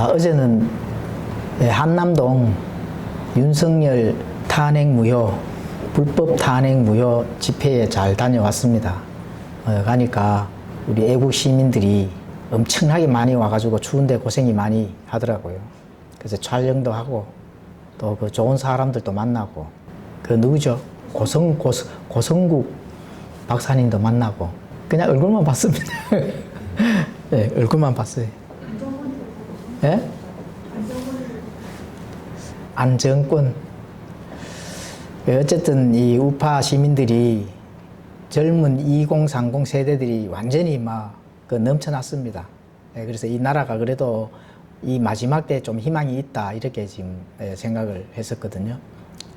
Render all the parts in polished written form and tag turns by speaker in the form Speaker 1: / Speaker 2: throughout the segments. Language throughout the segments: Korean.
Speaker 1: 어제는 한남동 윤석열 탄핵 무효, 불법 탄핵 무효 집회에 잘 다녀왔습니다. 가니까 우리 애국 시민들이 엄청나게 많이 와가지고 추운데 고생이 많이 하더라고요. 그래서 촬영도 하고 또 그 좋은 사람들도 만나고 그 누구죠? 고성국 박사님도 만나고 그냥 얼굴만 봤습니다. 네, 얼굴만 봤어요. 예? 안정권. 어쨌든 이 우파 시민들이 젊은 2030 세대들이 완전히 막 그 넘쳐났습니다. 그래서 이 나라가 그래도 이 마지막 때 좀 희망이 있다 이렇게 지금 생각을 했었거든요.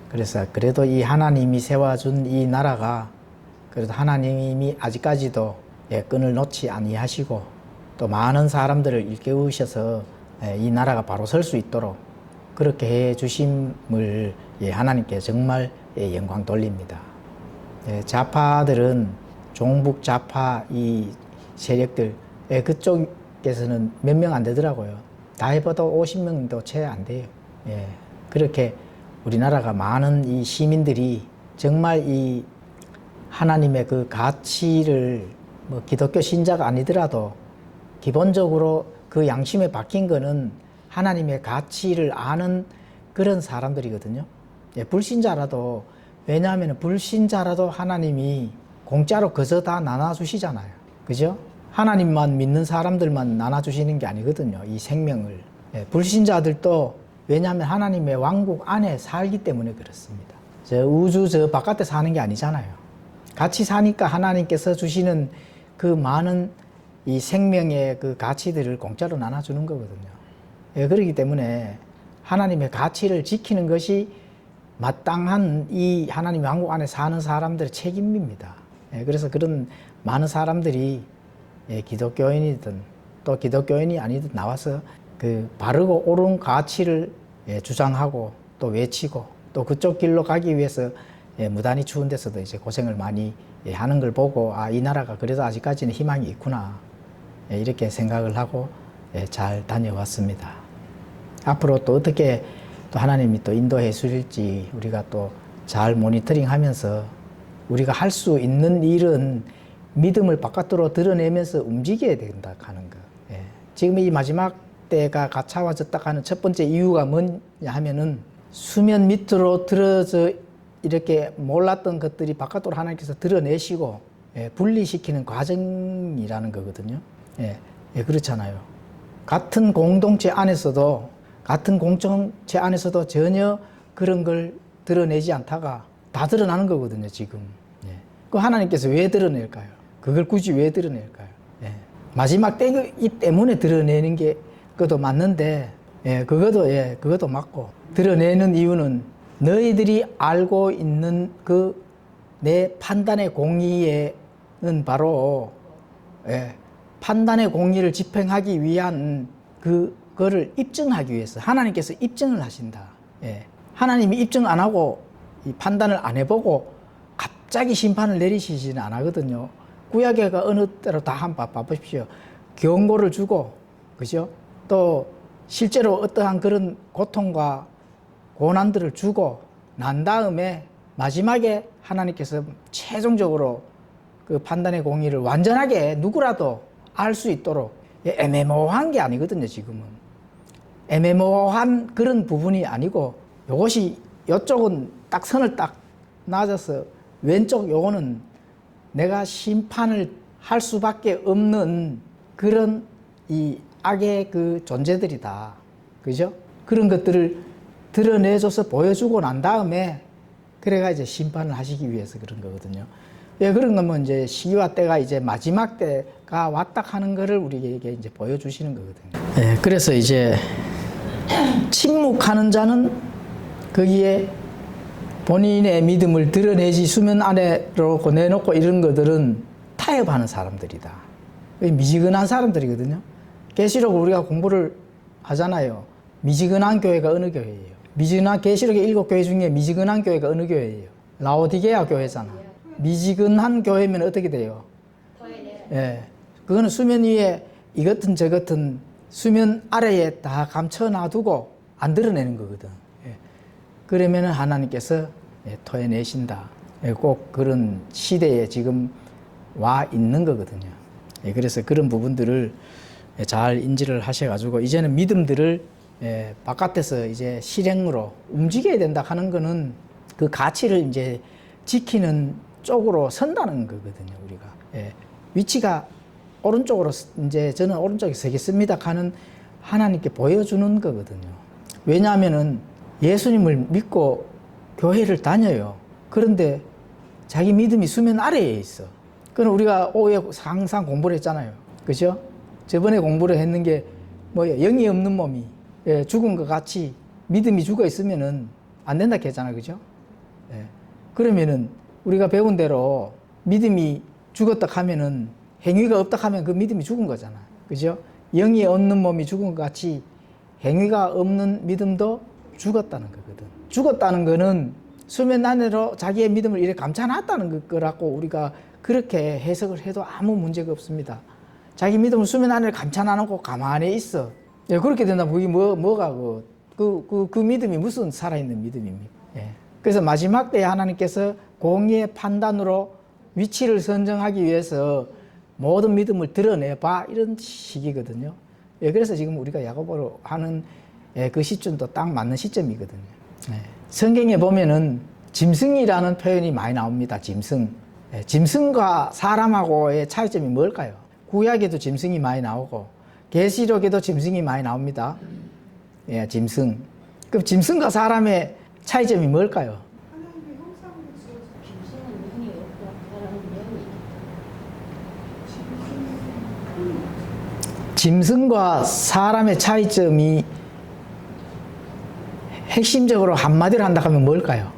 Speaker 1: 그래서 그래도 이 하나님이 세워준 이 나라가 그래도 하나님이 아직까지도 끈을 놓지 아니하시고 또 많은 사람들을 일깨우셔서 이 나라가 바로 설 수 있도록 그렇게 해 주심을 하나님께 정말 영광 돌립니다. 좌파들은 종북 좌파 이 세력들 그쪽에서는 몇 명 안 되더라고요. 다 해봐도 50명도 채 안 돼요. 그렇게 우리나라가 많은 이 시민들이 정말 이 하나님의 그 가치를 뭐 기독교 신자가 아니더라도 기본적으로 그 양심에 박힌 거는 하나님의 가치를 아는 그런 사람들이거든요. 불신자라도, 왜냐하면 불신자라도 하나님이 공짜로 그저 다 나눠주시잖아요. 그죠? 하나님만 믿는 사람들만 나눠주시는 게 아니거든요. 이 생명을. 불신자들도 왜냐하면 하나님의 왕국 안에 살기 때문에 그렇습니다. 저 우주 저 바깥에 사는 게 아니잖아요. 같이 사니까 하나님께서 주시는 그 많은 이 생명의 그 가치들을 공짜로 나눠주는 거거든요. 그렇기 때문에 하나님의 가치를 지키는 것이 마땅한 이 하나님의 왕국 안에 사는 사람들의 책임입니다. 그래서 그런 많은 사람들이 기독교인이든 또 기독교인이 아니든 나와서 그 바르고 옳은 가치를 주장하고 또 외치고 또 그쪽 길로 가기 위해서 무단히 추운 데서도 이제 고생을 많이 하는 걸 보고 이 나라가 그래도 아직까지는 희망이 있구나 이렇게 생각을 하고 잘 다녀왔습니다. 앞으로 또 어떻게 또 하나님이 또 인도해 주실지 우리가 또 잘 모니터링 하면서 우리가 할 수 있는 일은 믿음을 바깥으로 드러내면서 움직여야 된다 하는 거. 지금 이 마지막 때가 가차워졌다 하는 첫 번째 이유가 뭐냐 하면은 수면 밑으로 들어져 이렇게 몰랐던 것들이 바깥으로 하나님께서 드러내시고 분리시키는 과정이라는 거거든요. 그렇잖아요. 같은 공동체 안에서도 전혀 그런 걸 드러내지 않다가 다 드러나는 거거든요, 지금. 그 하나님께서 왜 드러낼까요? 그걸 굳이 왜 드러낼까요? 마지막 때이기 때문에 드러내는 게 그것도 맞는데, 그것도 맞고, 드러내는 이유는 너희들이 알고 있는 그 내 판단의 공의에는 바로, 판단의 공의를 집행하기 위한 그거를 입증하기 위해서 하나님께서 입증을 하신다. 하나님이 입증 안 하고 이 판단을 안 해보고 갑자기 심판을 내리시지는 않거든요. 구약에가 어느 때로 다 한번 봐보십시오. 경고를 주고, 그죠? 또 실제로 어떠한 그런 고통과 고난들을 주고 난 다음에 마지막에 하나님께서 최종적으로 그 판단의 공의를 완전하게 누구라도 알 수 있도록 애매모호한 게 아니거든요, 지금은. 애매모호한 그런 부분이 아니고 요것이 이쪽은 딱 선을 딱 놔줘서 왼쪽 요거는 내가 심판을 할 수밖에 없는 그런 이 악의 그 존재들이다. 그죠? 그런 것들을 드러내줘서 보여주고 난 다음에 그래가 이제 심판을 하시기 위해서 그런 거거든요. 그런 거면 이제 시기와 때가 이제 마지막 때가 왔다 하는 거를 우리에게 이제 보여주시는 거거든요. 그래서 이제 침묵하는 자는 거기에 본인의 믿음을 드러내지 수면 아래로 내놓고 이런 것들은 타협하는 사람들이다. 미지근한 사람들이거든요. 계시록 우리가 공부를 하잖아요. 미지근한 교회가 어느 교회예요? 미지근한 계시록의 7교회 중에 미지근한 교회가 어느 교회예요? 라오디게아 교회잖아. 미지근한 교회면 어떻게 돼요? 그거는 수면 위에 이것든 저것든 수면 아래에 다 감춰 놔두고 안 드러내는 거거든. 예. 그러면은 하나님께서 토해내신다. 예, 꼭 그런 시대에 지금 와 있는 거거든요. 예, 그래서 그런 부분들을 잘 인지를 하셔가지고 이제는 믿음들을 바깥에서 이제 실행으로 움직여야 된다 하는 거는 그 가치를 이제 지키는 쪽으로 선다는 거거든요. 우리가 위치가 오른쪽으로 이제 저는 오른쪽에 서겠습니다 하는 하나님께 보여주는 거거든요. 왜냐하면은 예수님을 믿고 교회를 다녀요. 그런데 자기 믿음이 수면 아래에 있어. 그럼 우리가 오후에 항상 공부를 했잖아요. 그죠? 저번에 공부를 했는 게 뭐예요? 영이 없는 몸이 죽은 것 같이 믿음이 죽어 있으면은 안 된다 했잖아요. 그죠? 그러면은 우리가 배운 대로 믿음이 죽었다 하면은 행위가 없다 하면 그 믿음이 죽은 거잖아. 그죠? 영이 없는 몸이 죽은 것 같이 행위가 없는 믿음도 죽었다는 거거든. 죽었다는 거는 수면 안으로 자기의 믿음을 이렇게 감춰놨다는 거라고 우리가 그렇게 해석을 해도 아무 문제가 없습니다. 자기 믿음을 수면 안에 감춰놔놓고 가만히 있어. 그렇게 된다면 그게 뭐가 그 믿음이 무슨 살아있는 믿음입니까? 그래서 마지막 때에 하나님께서 공의의 판단으로 위치를 선정하기 위해서 모든 믿음을 드러내봐 이런 식이거든요. 그래서 지금 우리가 야고보로 하는 그 시점도 딱 맞는 시점이거든요. 성경에 보면은 짐승이라는 표현이 많이 나옵니다. 짐승. 짐승과 사람하고의 차이점이 뭘까요? 구약에도 짐승이 많이 나오고 계시록에도 짐승이 많이 나옵니다. 짐승. 그럼 짐승과 사람의 차이점이 뭘까요?
Speaker 2: 하나님의 형상으로 지어서 짐승은 눈이 없고 사람은 영이 있다.
Speaker 1: 짐승과 사람의 차이점이 핵심적으로 한마디로 한다 하면 뭘까요?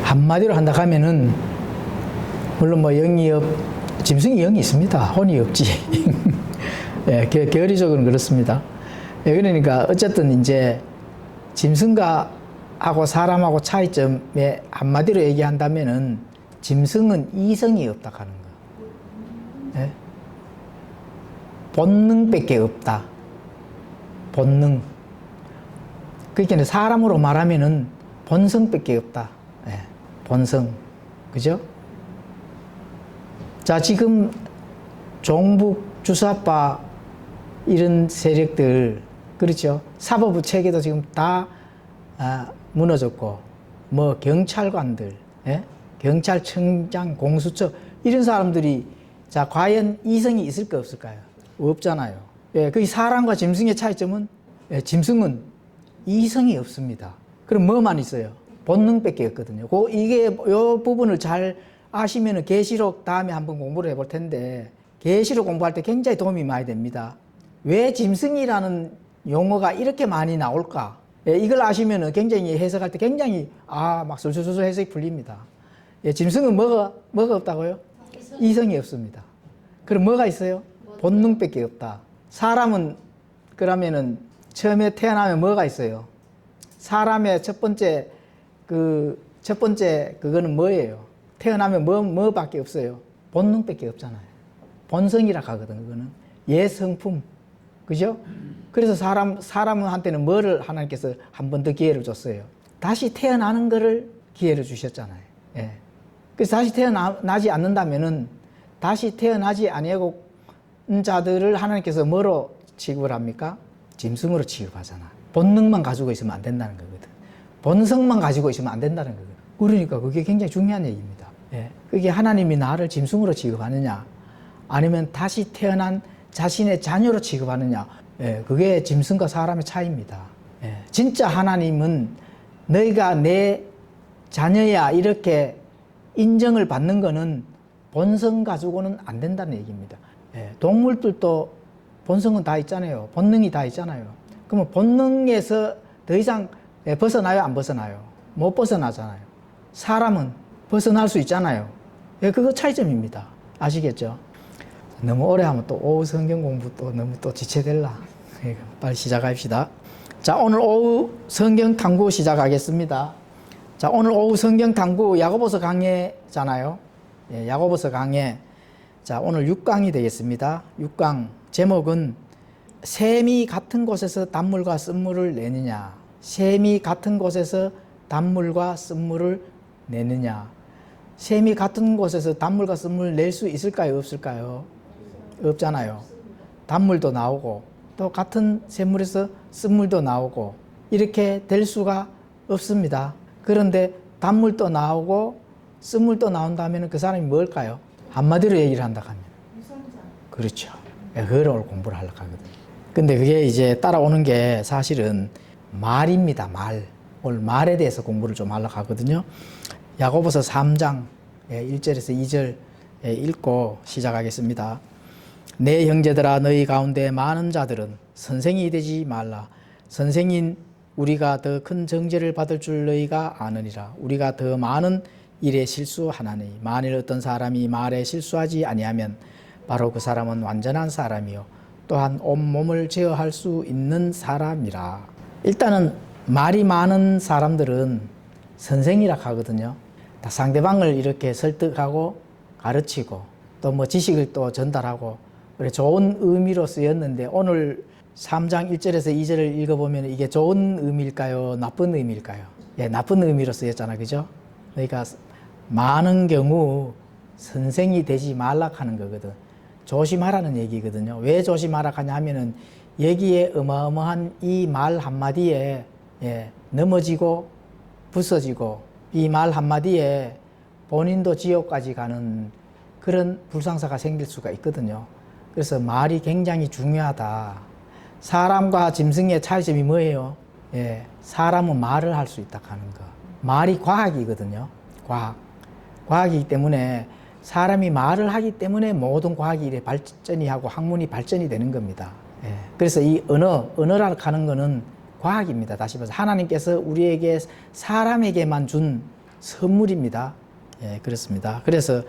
Speaker 1: 한마디로 한다 하면은 물론 뭐 짐승이 영이 있습니다. 혼이 없지. 교리적으로는 그렇습니다. 그러니까 어쨌든 이제 짐승과 하고 사람하고 차이점에 한마디로 얘기한다면은 짐승은 이성이 없다 하는 거. 본능밖에 없다. 본능. 그러니까 사람으로 말하면은 본성밖에 없다. 본성. 그죠? 자, 지금 종북, 주사파 이런 세력들, 그렇죠? 사법부 체계도 지금 다 무너졌고, 뭐 경찰관들, 경찰청장, 공수처 이런 사람들이 자 과연 이성이 있을까 없을까요? 없잖아요. 그 사람과 짐승의 차이점은 짐승은 이성이 없습니다. 그럼 뭐만 있어요? 본능밖에 없거든요. 이게 요 부분을 잘 아시면은 계시록 다음에 한번 공부를 해볼 텐데 계시록 공부할 때 굉장히 도움이 많이 됩니다. 왜 짐승이라는 용어가 이렇게 많이 나올까? 이걸 아시면은 굉장히 해석할 때 굉장히 막 술술술 해석이 풀립니다. 짐승은 뭐가 없다고요? 이성이 없습니다. 그럼 뭐가 있어요? 본능밖에 없다. 사람은 그러면은 처음에 태어나면 뭐가 있어요? 사람의 첫 번째 그거는 뭐예요? 태어나면 뭐밖에 없어요? 본능밖에 없잖아요. 본성이라 하거든, 그거는. 예성품. 그죠? 그래서 사람한테는 뭐를 하나님께서 한 번 더 기회를 줬어요? 다시 태어나는 거를 기회를 주셨잖아요. 그래서 다시 태어나지 않는다면은 다시 태어나지 아니하고 자들을 하나님께서 뭐로 취급을 합니까? 짐승으로 취급하잖아. 본능만 가지고 있으면 안 된다는 거거든. 본성만 가지고 있으면 안 된다는 거거든. 그러니까 그게 굉장히 중요한 얘기입니다. 그게 하나님이 나를 짐승으로 취급하느냐, 아니면 다시 태어난 자신의 자녀로 취급하느냐, 그게 짐승과 사람의 차이입니다. 진짜 하나님은 너희가 내 자녀야 이렇게 인정을 받는 거는 본성 가지고는 안 된다는 얘기입니다. 동물들도 본성은 다 있잖아요. 본능이 다 있잖아요. 그러면 본능에서 더 이상 벗어나요? 안 벗어나요? 못 벗어나잖아요. 사람은 벗어날 수 있잖아요. 그거 차이점입니다. 아시겠죠? 너무 오래 하면 또 오후 성경 공부 또 너무 또 지체될라. 빨리 시작합시다. 자, 오늘 오후 성경 탐구 시작하겠습니다. 자, 오늘 오후 성경 탐구 야고보서 강해잖아요. 예, 야고보서 강해. 자, 오늘 6강이 되겠습니다. 6강 제목은 샘이 같은 곳에서 단물과 쓴물을 내느냐. 샘이 같은 곳에서 단물과 쓴물을 내느냐. 샘이 같은 곳에서 단물과 쓴물을 낼 수 있을까요? 없을까요? 없잖아요. 단물도 나오고 또 같은 샘물에서 쓴물도 나오고 이렇게 될 수가 없습니다. 그런데 단물도 나오고 쓴물도 나온다면 그 사람이 뭘까요? 한마디로 얘기를 한다 하면 그렇죠. 그걸 오늘 공부를 하려고 하거든요. 근데 그게 이제 따라오는 게 사실은 말입니다. 말. 오늘 말에 대해서 공부를 좀 하려고 하거든요. 야고보서 3장 1절에서 2절 읽고 시작하겠습니다. 내 형제들아 너희 가운데 많은 자들은 선생이 되지 말라. 선생인 우리가 더 큰 정죄를 받을 줄 너희가 아느니라. 우리가 더 많은 일에 실수하나니 만일 어떤 사람이 말에 실수하지 아니하면 바로 그 사람은 완전한 사람이요 또한 온몸을 제어할 수 있는 사람이라. 일단은 말이 많은 사람들은 선생이라 하거든요. 다 상대방을 이렇게 설득하고 가르치고 또 뭐 지식을 또 전달하고 그래 좋은 의미로 쓰였는데 오늘 3장 1절에서 2절을 읽어보면 이게 좋은 의미일까요? 나쁜 의미일까요? 예, 나쁜 의미로 쓰였잖아. 그죠? 그러니까 많은 경우 선생이 되지 말라 하는 거거든. 조심하라는 얘기거든요. 왜 조심하라 하냐 하면은 여기에 어마어마한 이 말 한마디에 넘어지고 부서지고 이 말 한마디에 본인도 지옥까지 가는 그런 불상사가 생길 수가 있거든요. 그래서 말이 굉장히 중요하다. 사람과 짐승의 차이점이 뭐예요? 사람은 말을 할 수 있다 하는 거. 말이 과학이거든요. 과학이기 때문에 사람이 말을 하기 때문에 모든 과학이 이래 발전이 하고 학문이 발전이 되는 겁니다. 그래서 이 언어라고 하는 거는 과학입니다. 다시 말해서 하나님께서 우리에게 사람에게만 준 선물입니다. 그렇습니다. 그래서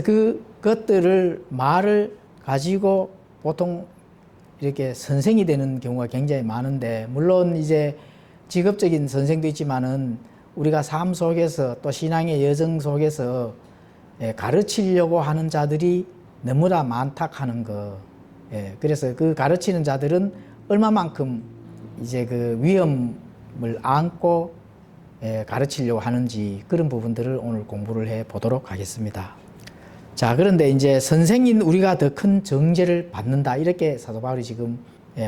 Speaker 1: 그것들을 말을 가지고 보통 이렇게 선생이 되는 경우가 굉장히 많은데 물론 이제 직업적인 선생도 있지만은 우리가 삶 속에서 또 신앙의 여정 속에서 가르치려고 하는 자들이 너무나 많다 하는 거. 그래서 그 가르치는 자들은 얼마만큼 이제 그 위험을 안고 가르치려고 하는지 그런 부분들을 오늘 공부를 해 보도록 하겠습니다. 자, 그런데 이제 선생인 우리가 더 큰 정죄를 받는다. 이렇게 사도 바울이 지금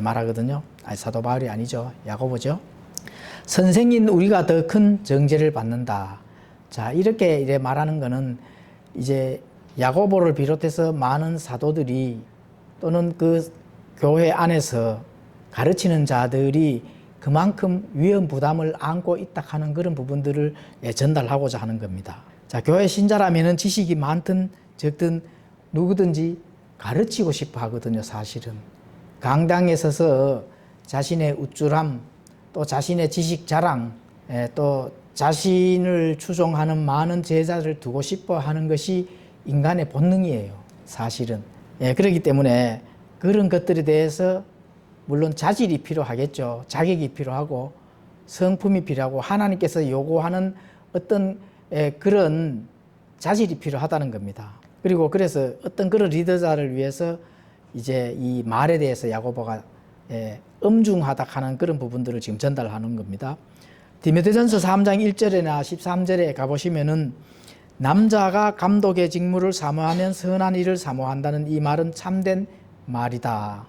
Speaker 1: 말하거든요. 아니, 사도 바울이 아니죠. 야고보죠. 선생인 우리가 더 큰 정죄를 받는다. 자, 이렇게 말하는 거는 이제 야고보를 비롯해서 많은 사도들이 또는 그 교회 안에서 가르치는 자들이 그만큼 위험 부담을 안고 있다 하는 그런 부분들을 전달하고자 하는 겁니다. 자, 교회 신자라면은 지식이 많든 적든 누구든지 가르치고 싶어 하거든요, 사실은. 강당에 서서 자신의 우쭐함, 또 자신의 지식 자랑, 또 자신을 추종하는 많은 제자를 두고 싶어 하는 것이 인간의 본능이에요, 사실은. 그렇기 때문에 그런 것들에 대해서 물론 자질이 필요하겠죠. 자격이 필요하고 성품이 필요하고 하나님께서 요구하는 어떤 그런 자질이 필요하다는 겁니다. 그리고 그래서 어떤 그런 리더자를 위해서 이제 이 말에 대해서 야고보가 엄중하다 하는 그런 부분들을 지금 전달하는 겁니다. 디모데전서 3장 1절이나 13절에 가보시면은 남자가 감독의 직무를 사모하면 선한 일을 사모한다는 이 말은 참된 말이다.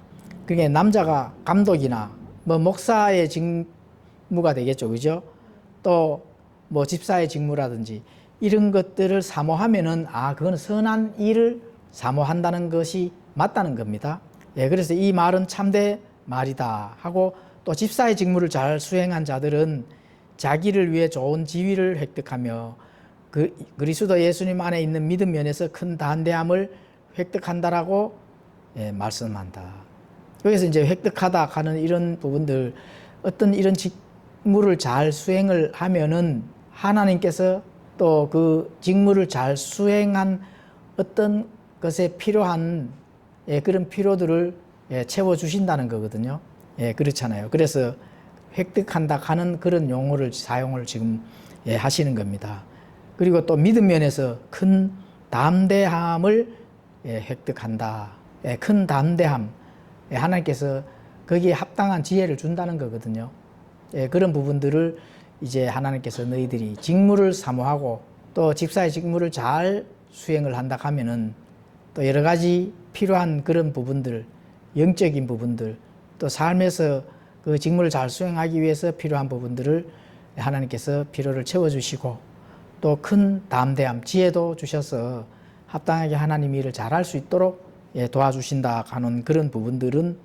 Speaker 1: 그게 남자가 감독이나 뭐 목사의 직무가 되겠죠, 그죠? 또 뭐 집사의 직무라든지 이런 것들을 사모하면은 그거는 선한 일을 사모한다는 것이 맞다는 겁니다. 그래서 이 말은 참된 말이다 하고 또 집사의 직무를 잘 수행한 자들은 자기를 위해 좋은 지위를 획득하며 그리스도 예수님 안에 있는 믿음 면에서 큰 담대함을 획득한다라고 말씀한다. 여기서 이제 획득하다 하는 이런 부분들 어떤 이런 직무를 잘 수행을 하면은 하나님께서 또 그 직무를 잘 수행한 어떤 것에 필요한 그런 필요들을 채워주신다는 거거든요. 그렇잖아요. 그래서 획득한다 하는 그런 용어를 사용을 지금 하시는 겁니다. 그리고 또 믿음 면에서 큰 담대함을 획득한다. 큰 담대함. 하나님께서 거기에 합당한 지혜를 준다는 거거든요. 그런 부분들을 이제 하나님께서 너희들이 직무를 사모하고 또 집사의 직무를 잘 수행을 한다 하면은 또 여러 가지 필요한 그런 부분들, 영적인 부분들, 또 삶에서 그 직무를 잘 수행하기 위해서 필요한 부분들을 하나님께서 필요를 채워주시고 또 큰 담대함, 지혜도 주셔서 합당하게 하나님 일을 잘할 수 있도록 도와주신다 하는 그런 부분들은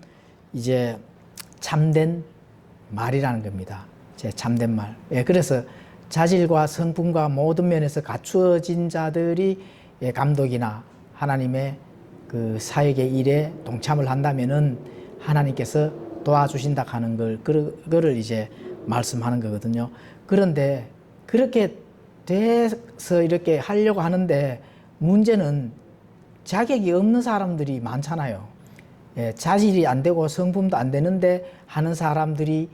Speaker 1: 이제 참된 말이라는 겁니다. 제 참된 말. 그래서 자질과 성품과 모든 면에서 갖추어진 자들이 감독이나 하나님의 그 사역의 일에 동참을 한다면은 하나님께서 도와주신다 하는 그거를 이제 말씀하는 거거든요. 그런데 그렇게 돼서 이렇게 하려고 하는데 문제는 자격이 없는 사람들이 많잖아요. 자질이 안 되고 성품도 안 되는데 하는 사람들이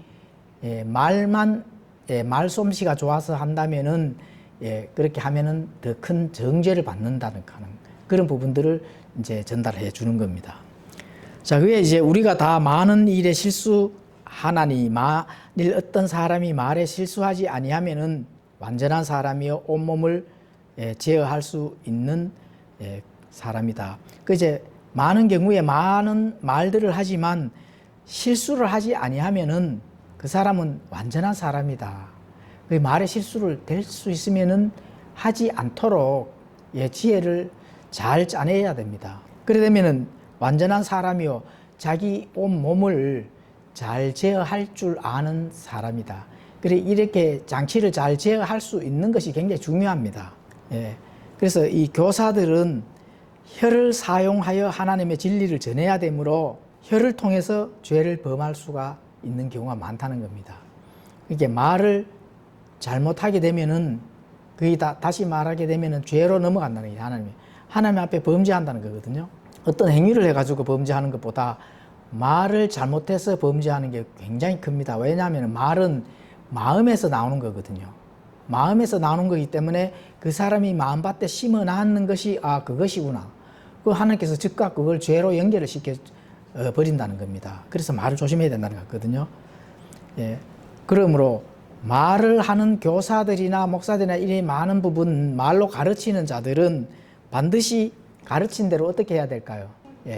Speaker 1: 말솜씨가 좋아서 한다면은 그렇게 하면은 더 큰 정죄를 받는다는 그런 부분들을 이제 전달해 주는 겁니다. 자, 그게 이제 우리가 다 많은 일에 실수하나니 만일 어떤 사람이 말에 실수하지 아니하면은 완전한 사람이요 온몸을 제어할 수 있는 사람이다. 그 이제 많은 경우에 많은 말들을 하지만 실수를 하지 아니하면은 그 사람은 완전한 사람이다. 그 말에 실수를 될 수 있으면은 하지 않도록 지혜를 잘 짜내야 됩니다. 그래 되면은 완전한 사람이요 자기 온 몸을 잘 제어할 줄 아는 사람이다. 그래 이렇게 장치를 잘 제어할 수 있는 것이 굉장히 중요합니다. 그래서 이 교사들은 혀를 사용하여 하나님의 진리를 전해야 되므로 혀를 통해서 죄를 범할 수가 있는 경우가 많다는 겁니다. 이게 말을 잘못하게 되면은 거의 다시 말하게 되면은 죄로 넘어간다는 게 하나님 앞에 범죄한다는 거거든요. 어떤 행위를 해가지고 범죄하는 것보다 말을 잘못해서 범죄하는 게 굉장히 큽니다. 왜냐하면 말은 마음에서 나오는 거거든요. 마음에서 나오는 거기 때문에 그 사람이 마음밭에 심어놨는 것이 그것이구나. 그 하나님께서 즉각 그걸 죄로 연결을 시켜 버린다는 겁니다. 그래서 말을 조심해야 된다는 거거든요. 그러므로 말을 하는 교사들이나 목사들이나 이 많은 부분 말로 가르치는 자들은 반드시 가르친 대로 어떻게 해야 될까요?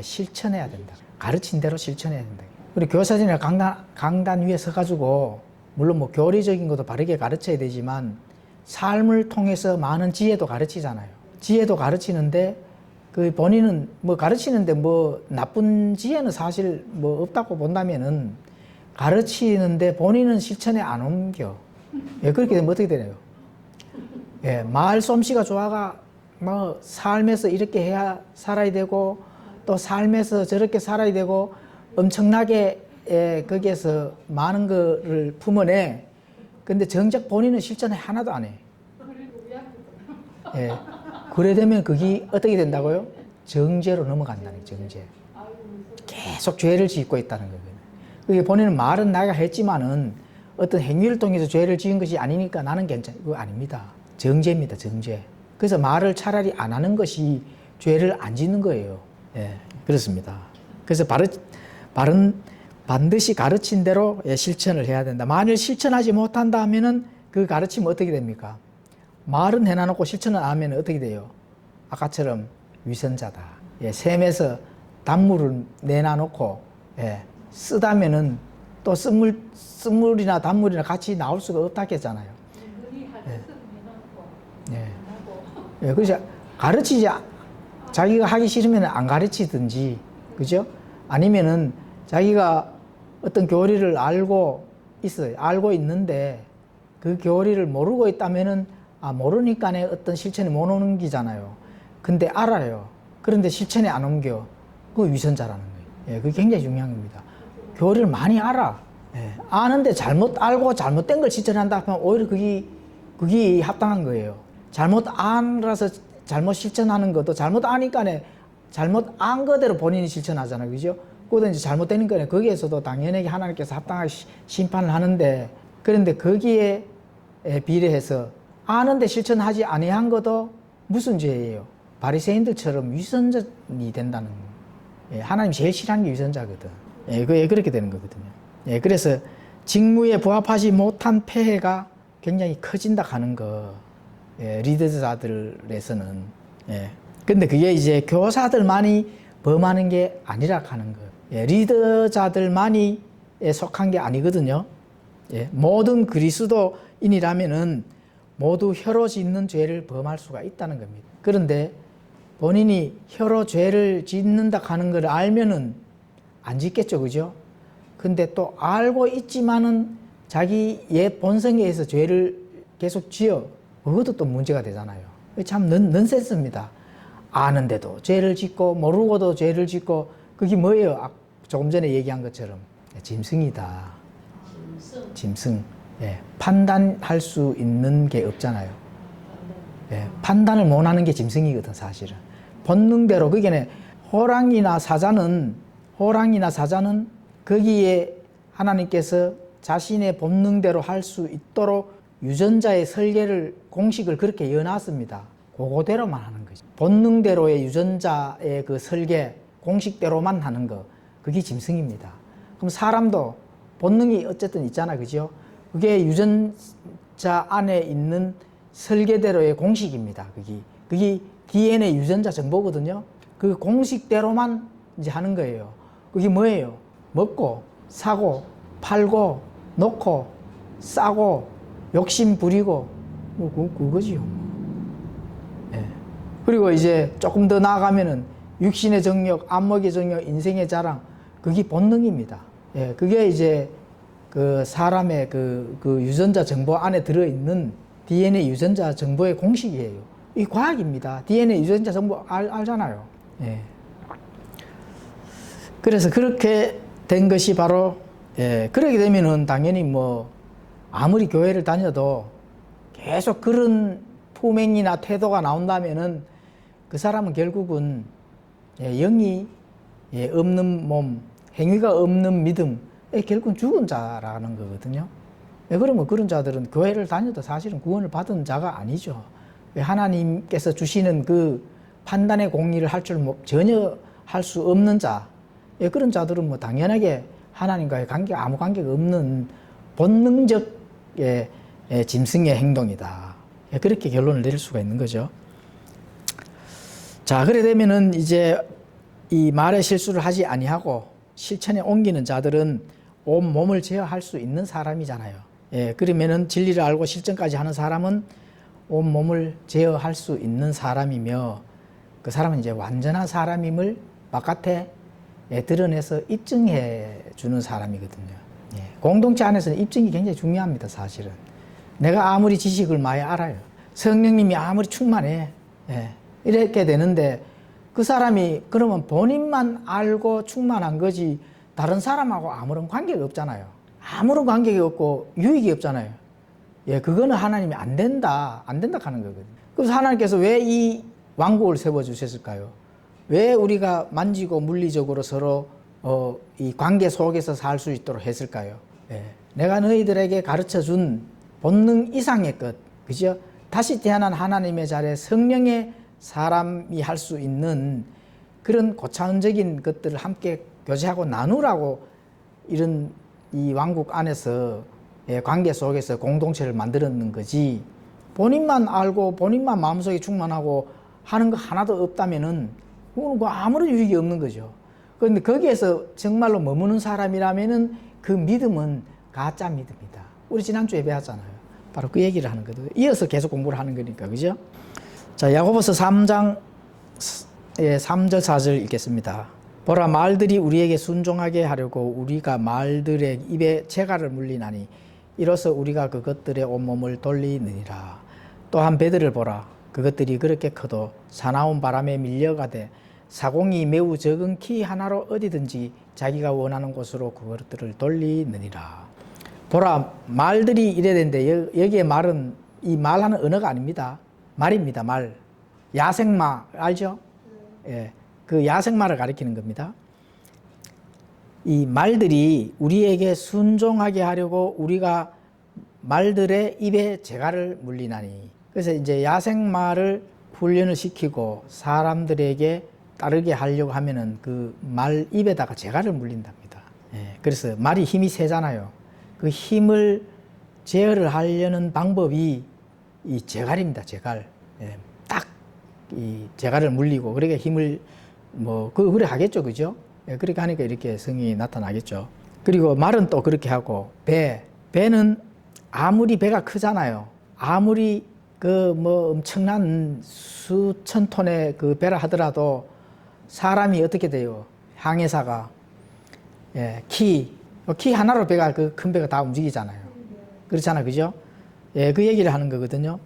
Speaker 1: 실천해야 된다. 가르친 대로 실천해야 된다. 그리고 교사들이나 강단 위에 서가지고 물론 뭐 교리적인 것도 바르게 가르쳐야 되지만 삶을 통해서 많은 지혜도 가르치잖아요. 지혜도 가르치는데 그 본인은 뭐 가르치는데 뭐 나쁜 지혜는 사실 뭐 없다고 본다면은 가르치는데 본인은 실천에 안 옮겨. 그렇게 되면 어떻게 되나요? 말 솜씨가 좋아가 뭐 삶에서 이렇게 해야 살아야 되고 또 삶에서 저렇게 살아야 되고 엄청나게 거기에서 많은 거를 품어내. 근데 정작 본인은 실천을 하나도 안 해. 그래 되면 그게 어떻게 된다고요? 정죄로 넘어간다는 거예요. 정죄. 계속 죄를 짓고 있다는 거예요. 그게 본인은 말은 내가 했지만은 어떤 행위를 통해서 죄를 지은 것이 아니니까 나는 괜찮아. 그거 아닙니다. 정죄입니다. 정죄. 그래서 말을 차라리 안 하는 것이 죄를 안 짓는 거예요. 그렇습니다. 그래서 반드시 가르친 대로 실천을 해야 된다. 만일 실천하지 못한다 하면은 그 가르침은 어떻게 됩니까? 말은 해놔놓고 실천을 안 하면 어떻게 돼요? 아까처럼 위선자다. 샘에서 단물을 내놔놓고 쓰다면은 또 쓴물이나 단물이나 같이 나올 수가 없다 했잖아요. 그래서 자기가 하기 싫으면 안 가르치든지, 그죠? 아니면은 자기가 어떤 교리를 알고 있어요. 알고 있는데 그 교리를 모르고 있다면은 모르니까 어떤 실천이 못 옮기잖아요. 근데 알아요. 그런데 실천에 안 옮겨. 그거 위선자라는 거예요. 그게 굉장히 중요한 겁니다. 교리를 많이 알아. 아는데 잘못 알고 잘못된 걸 실천한다 하면 오히려 그게 합당한 거예요. 잘못 알아서 잘못 실천하는 것도 잘못 아니까 잘못 안 거대로 본인이 실천하잖아요. 그죠? 그것도 이제 잘못되는 거예요. 거기에서도 당연하게 하나님께서 합당하게 심판을 하는데, 그런데 거기에 비례해서 아는데 실천하지 아니한 것도 무슨 죄예요? 바리새인들처럼 위선자이 된다는 거예요. 하나님 제일 싫어하는 게 위선자거든. 그렇게 되는 거거든요. 그래서 직무에 부합하지 못한 폐해가 굉장히 커진다 하는 거. 리더자들에서는. 근데 그게 이제 교사들만이 범하는 게 아니라 하는 거예요. 리더자들만이 속한 게 아니거든요. 모든 그리스도인이라면은 모두 혀로 짓는 죄를 범할 수가 있다는 겁니다. 그런데 본인이 혀로 죄를 짓는다 하는 걸 알면은 안 짓겠죠, 그죠? 근데 또 알고 있지만은 자기의 본성에 의해서 죄를 계속 지어, 그것도 또 문제가 되잖아요. 참 넌센스입니다. 아는데도 죄를 짓고 모르고도 죄를 짓고, 그게 뭐예요? 조금 전에 얘기한 것처럼 짐승이다. 짐승. 판단할 수 있는 게 없잖아요. 판단을 못하는 게 짐승이거든, 사실은. 본능대로. 그게 호랑이나 사자는 거기에 하나님께서 자신의 본능대로 할 수 있도록 유전자의 설계를, 공식을 그렇게 여놨습니다. 그거대로만 하는 거죠. 본능대로의 유전자의 그 설계, 공식대로만 하는 거, 그게 짐승입니다. 그럼 사람도 본능이 어쨌든 있잖아, 그죠? 그게 유전자 안에 있는 설계대로의 공식입니다. 그게 DNA 유전자 정보거든요. 그 공식대로만 이제 하는 거예요. 그게 뭐예요? 먹고, 사고, 팔고, 놓고, 싸고, 욕심 부리고, 그거지요. 그리고 이제 조금 더 나아가면은 육신의 정욕, 안목의 정욕, 인생의 자랑, 그게 본능입니다. 그게 이제 그 사람의 그 유전자 정보 안에 들어있는 DNA 유전자 정보의 공식이에요. 이 과학입니다. DNA 유전자 정보 알잖아요. 그래서 그렇게 된 것이 바로, 그렇게 되면은 당연히 뭐 아무리 교회를 다녀도 계속 그런 품행이나 태도가 나온다면은 그 사람은 결국은 영이 없는 몸, 행위가 없는 믿음, 결국은 죽은 자라는 거거든요. 그러면 그런 자들은 교회를 다녀도 사실은 구원을 받은 자가 아니죠. 하나님께서 주시는 그 판단의 공의를 할 줄 전혀 할 수 없는 자, 그런 자들은 뭐 당연하게 하나님과의 관계가 아무 관계가 없는 본능적 짐승의 행동이다. 그렇게 결론을 내릴 수가 있는 거죠. 자, 그래 되면은 이제 이 말의 실수를 하지 아니하고 실천에 옮기는 자들은 온 몸을 제어할 수 있는 사람이잖아요. 그러면은 진리를 알고 실천까지 하는 사람은 온 몸을 제어할 수 있는 사람이며, 그 사람은 이제 완전한 사람임을 바깥에 드러내서 입증해 주는 사람이거든요. 공동체 안에서는 입증이 굉장히 중요합니다, 사실은. 내가 아무리 지식을 많이 알아요. 성령님이 아무리 충만해. 이렇게 되는데 그 사람이 그러면 본인만 알고 충만한 거지 다른 사람하고 아무런 관계가 없잖아요. 아무런 관계가 없고 유익이 없잖아요. 그거는 하나님이 안 된다 하는 거거든요. 그래서 하나님께서 왜 이 왕국을 세워주셨을까요? 왜 우리가 만지고 물리적으로 서로 이 관계 속에서 살 수 있도록 했을까요? 내가 너희들에게 가르쳐준 본능 이상의 것, 그죠? 다시 태어난 하나님의 자리에 성령의 사람이 할 수 있는 그런 고차원적인 것들을 함께 교제하고 나누라고 이런 이 왕국 안에서 관계 속에서 공동체를 만들었는 거지, 본인만 알고 본인만 마음속에 충만하고 하는 거 하나도 없다면은 그건 아무런 유익이 없는 거죠. 그런데 거기에서 정말로 머무는 사람이라면은 그 믿음은 가짜 믿음이다. 우리 지난주에 배웠잖아요. 바로 그 얘기를 하는 거거든요. 이어서 계속 공부를 하는 거니까, 그죠? 자, 야고보서 3장 3절 4절 읽겠습니다. 보라, 말들이 우리에게 순종하게 하려고 우리가 말들의 입에 재갈을 물리나니 이로써 우리가 그것들의 온몸을 돌리느니라. 또한 배들을 보라, 그것들이 그렇게 커도 사나운 바람에 밀려가되 사공이 매우 적은 키 하나로 어디든지 자기가 원하는 곳으로 그것들을 돌리느니라. 보라, 말들이 이래야 되는데 여기에 말은 이 말하는 언어가 아닙니다. 말입니다. 말. 야생마 알죠? 그 야생마를 가리키는 겁니다. 이 말들이 우리에게 순종하게 하려고 우리가 말들의 입에 재갈을 물리나니. 그래서 이제 야생말을 훈련을 시키고 사람들에게 따르게 하려고 하면은 그 말 입에다가 재갈을 물린답니다. 예, 그래서 말이 힘이 세잖아요. 그 힘을 제어를 하려는 방법이 이 재갈입니다. 재갈. 예, 딱 이 재갈을 물리고 그러니까 힘을 그래 하겠죠, 그죠? 예, 그렇게 하니까 이렇게 성이 나타나겠죠. 그리고 말은 또 그렇게 하고 배는 아무리 배가 크잖아요. 아무리 엄청난 수천 톤의 그 배라 하더라도 사람이 어떻게 돼요? 항해사가 키 하나로 배가 그 큰 배가 다 움직이잖아요. 그렇잖아요, 그죠? 예, 그 얘기를 하는 거거든요.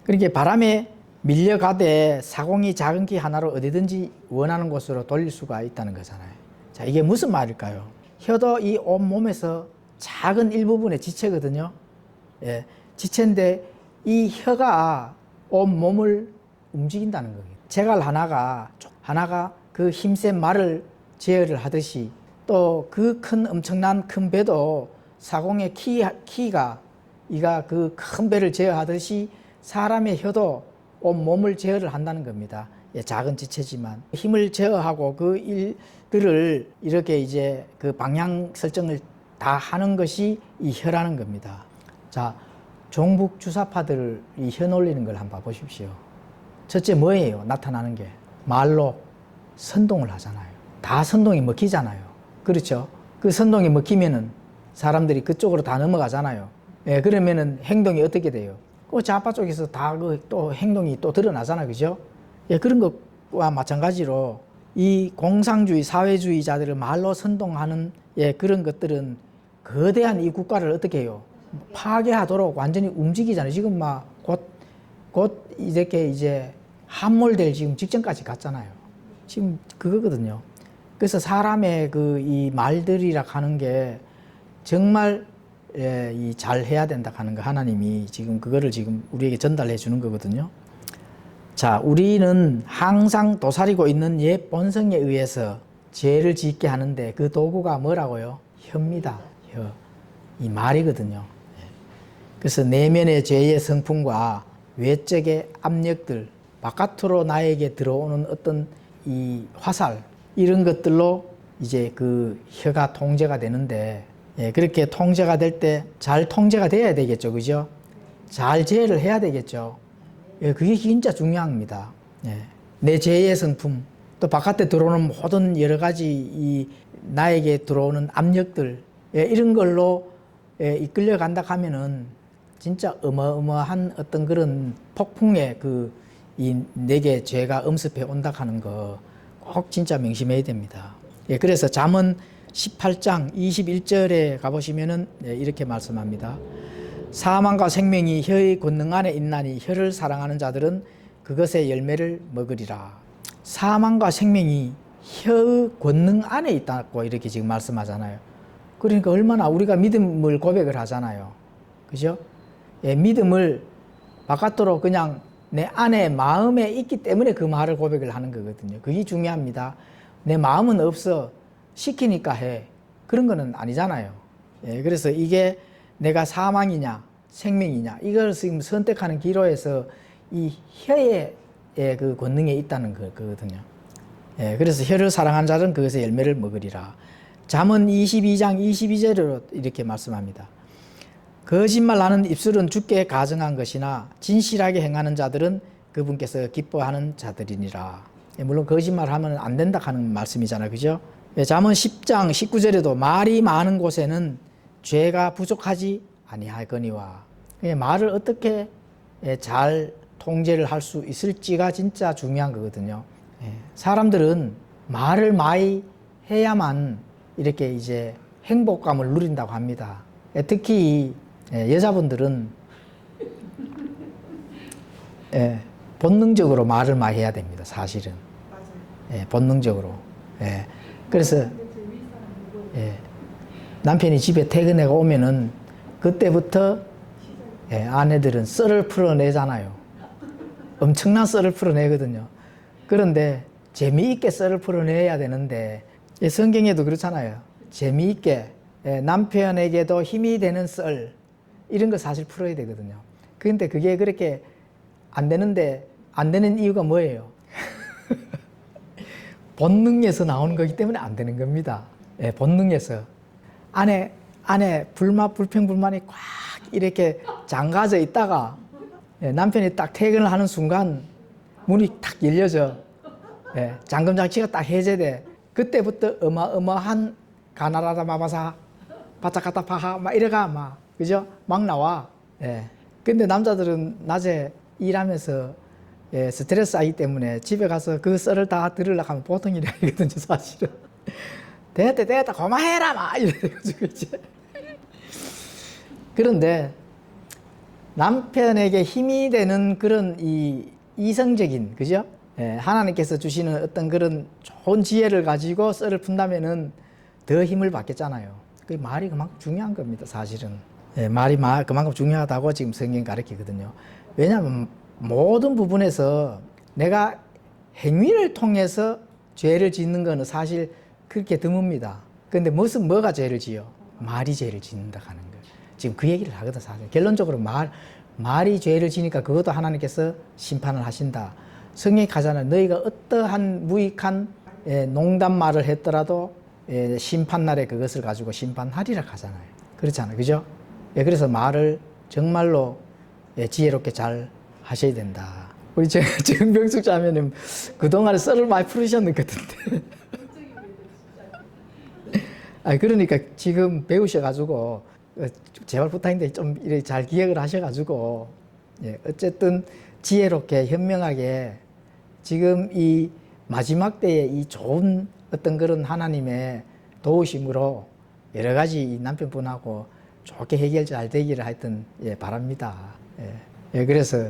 Speaker 1: 그러니까 바람에 밀려가되 사공이 작은 키 하나로 어디든지 원하는 곳으로 돌릴 수가 있다는 거잖아요. 자, 이게 무슨 말일까요? 혀도 이 온몸에서 작은 일부분의 지체거든요. 예, 지체인데 이 혀가 온몸을 움직인다는 거예요. 재갈 하나가 그 힘센 말을 제어를 하듯이 또 그 엄청난 큰 배도 사공의 키가 이가 그 큰 배를 제어하듯이 사람의 혀도 온몸을 제어를 한다는 겁니다. 예, 작은 지체지만 힘을 제어하고 그 일들을 이렇게 이제 그 방향 설정을 다 하는 것이 이 혀라는 겁니다. 자, 종북 주사파들 이 혀 놀리는 걸 한번 보십시오. 첫째 뭐예요? 나타나는 게 말로 선동을 하잖아요. 다 선동이 먹히잖아요. 그렇죠? 그 선동이 먹히면은 사람들이 그쪽으로 다 넘어가잖아요. 예, 그러면은 행동이 어떻게 돼요? 그 좌파 쪽에서 다 또 행동이 또 드러나잖아요. 그죠? 예, 그런 것과 마찬가지로 이 공상주의, 사회주의자들을 말로 선동하는 그런 것들은 거대한 이 국가를 어떻게 해요? 파괴하도록 완전히 움직이잖아요. 지금 곧 이렇게 이제 함몰될 지금 직전까지 갔잖아요. 지금 그거거든요. 그래서 사람의 이 말들이라 하는 게 정말 잘 해야 된다 하는 거 하나님이 지금 그거를 지금 우리에게 전달해 주는 거거든요. 자, 우리는 항상 도사리고 있는 옛 본성에 의해서 죄를 짓게 하는데 그 도구가 뭐라고요? 혀입니다. 혀. 이 말이거든요. 그래서 내면의 죄의 성품과 외적의 압력들, 바깥으로 나에게 들어오는 어떤 이 화살, 이런 것들로 이제 그 혀가 통제가 되는데, 그렇게 통제가 될 때 잘 통제가 돼야 되겠죠. 그죠? 잘 제어를 해야 되겠죠. 그게 진짜 중요합니다. 내 죄의 성품, 또 바깥에 들어오는 모든 여러 가지 나에게 들어오는 압력들, 이런 걸로 이끌려 간다 하면은 진짜 어마어마한 어떤 그런 폭풍의 내게 죄가 엄습해 온다 하는 거 꼭 진짜 명심해야 됩니다. 그래서 잠언 18장 21절에 가보시면은 이렇게 말씀합니다. 사망과 생명이 혀의 권능 안에 있나니 혀를 사랑하는 자들은 그것의 열매를 먹으리라. 사망과 생명이 혀의 권능 안에 있다고 이렇게 지금 말씀하잖아요. 그러니까 얼마나 우리가 믿음을 고백을 하잖아요. 그죠? 믿음을 바깥으로 그냥 내 안에 마음에 있기 때문에 그 말을 고백을 하는 거거든요. 그게 중요합니다. 내 마음은 없어. 시키니까 해. 그런 거는 아니잖아요. 그래서 이게 내가 사망이냐 생명이냐 이걸 지금 선택하는 기로에서 이 혀의 그 권능에 있다는 거거든요. 그래서 혀를 사랑하는 자는 그것의 열매를 먹으리라. 잠언 22장 22절로 이렇게 말씀합니다. 거짓말하는 입술은 주께 가증한 것이나 진실하게 행하는 자들은 그분께서 기뻐하는 자들이니라. 물론 거짓말하면 안 된다 하는 말씀이잖아요. 그죠? 잠언 10장 19절에도 말이 많은 곳에는 죄가 부족하지 아니하거니와. 말을 어떻게 잘 통제를 할 수 있을지가 진짜 중요한 거거든요. 사람들은 말을 많이 해야만 이렇게 이제 행복감을 누린다고 합니다. 특히 여자분들은 본능적으로 말을 많이 해야 됩니다. 사실은. 맞아요. 본능적으로. 그래서 남편이 집에 퇴근해가 오면은 그때부터 아내들은 썰을 풀어내잖아요. 엄청난 썰을 풀어내거든요. 그런데 재미있게 썰을 풀어내야 되는데 성경에도 그렇잖아요. 재미있게 남편에게도 힘이 되는 썰 이런 거 사실 풀어야 되거든요. 그런데 그게 그렇게 안 되는데 안 되는 이유가 뭐예요? 본능에서 나오는 거기 때문에 안 되는 겁니다. 본능에서 안에 불평 불만이 꽉 이렇게 잠가져 있다가 남편이 딱 퇴근을 하는 순간 문이 탁 열려져. 잠금 장치가 딱 해제돼. 그때부터 어마어마한 가나라다 마바사 바짝가타 파하 막 이래가 막 그죠? 막 나와. 근데 남자들은 낮에 일하면서 스트레스 쌓이기 때문에 집에 가서 그 썰을 다 들으려고 하면 보통 일이 아니거든요, 사실은. 됐다 그만해라 막 이래가지고 이제. 그런데 남편에게 힘이 되는 그런 이 이성적인, 그죠? 하나님께서 주시는 어떤 그런 좋은 지혜를 가지고 썰을 푼다면은 더 힘을 받겠잖아요. 그 말이 그만큼 중요한 겁니다, 사실은. 말이 그만큼 중요하다고 지금 성경이 가르치거든요. 왜냐하면 모든 부분에서 내가 행위를 통해서 죄를 짓는 거는 사실 그렇게 드뭅니다. 그런데 뭐가 죄를 지어? 말이 죄를 짓는다 하는 거예요. 지금 그 얘기를 하거든, 사실. 결론적으로 말이 죄를 지니까 그것도 하나님께서 심판을 하신다. 성경이 가잖아요. 너희가 어떠한 무익한 농담 말을 했더라도 심판날에 그것을 가지고 심판하리라 하잖아요. 그렇잖아요. 그죠? 그래서 말을 정말로 지혜롭게 잘 하셔야 된다. 우리 정병숙 자매님 그동안에 썰을 많이 풀으셨는 것 같은데. 그러니까 지금 배우셔가지고 제발 부탁인데 좀 이렇게 잘 기억을 하셔가지고 어쨌든 지혜롭게 현명하게 지금 이 마지막 때에 이 좋은 어떤 그런 하나님의 도우심으로 여러 가지 이 남편분하고 좋게 해결 잘 되기를 하여튼 바랍니다. 그래서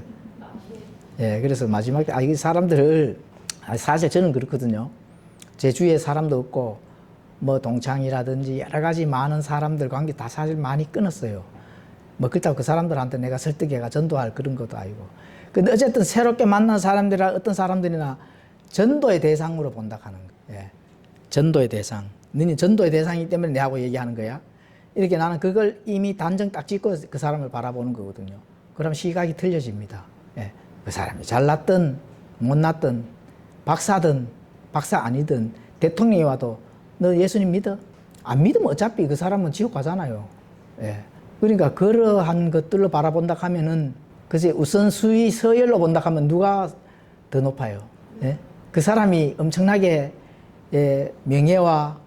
Speaker 1: 마지막 때 이 사람들을 사실 저는 그렇거든요. 제 주위에 사람도 없고 뭐 동창이라든지 여러 가지 많은 사람들 관계 다 사실 많이 끊었어요. 뭐 그렇다고 그 사람들한테 내가 설득해가 전도할 그런 것도 아니고. 근데 어쨌든 새롭게 만난 사람들이나 어떤 사람들이나 전도의 대상으로 본다 하는 거예요. 전도의 대상. 너는 전도의 대상이기 때문에 내하고 얘기하는 거야. 이렇게 나는 그걸 이미 단정 딱 짓고 그 사람을 바라보는 거거든요. 그럼 시각이 틀려집니다. 그 사람이 잘났든 못났든 박사든 박사 아니든 대통령이 와도 너 예수님 믿어? 안 믿으면 어차피 그 사람은 지옥 가잖아요. 그러니까 그러한 것들로 바라본다 하면은 그지 우선순위 서열로 본다 하면 누가 더 높아요? 그 사람이 엄청나게 명예와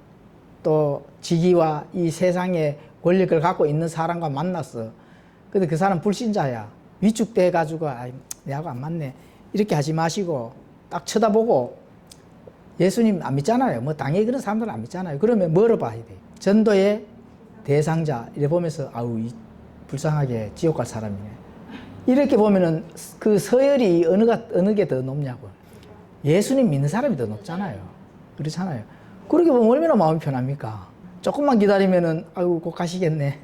Speaker 1: 또 직위와 이 세상의 권력을 갖고 있는 사람과 만났어. 근데 그 사람 불신자야. 위축돼 가지고 내하고 안 맞네. 이렇게 하지 마시고 딱 쳐다보고 예수님 안 믿잖아요. 뭐 당연히 그런 사람들은 안 믿잖아요. 그러면 뭐로 봐야 돼? 전도의 대상자 이래 보면서 아우 이 불쌍하게 지옥 갈 사람이네. 이렇게 보면은 그 서열이 어느 게 더 높냐고. 예수님 믿는 사람이 더 높잖아요. 그렇잖아요. 그렇게 보면 얼마나 마음이 편합니까? 조금만 기다리면은 아이고 곧 가시겠네.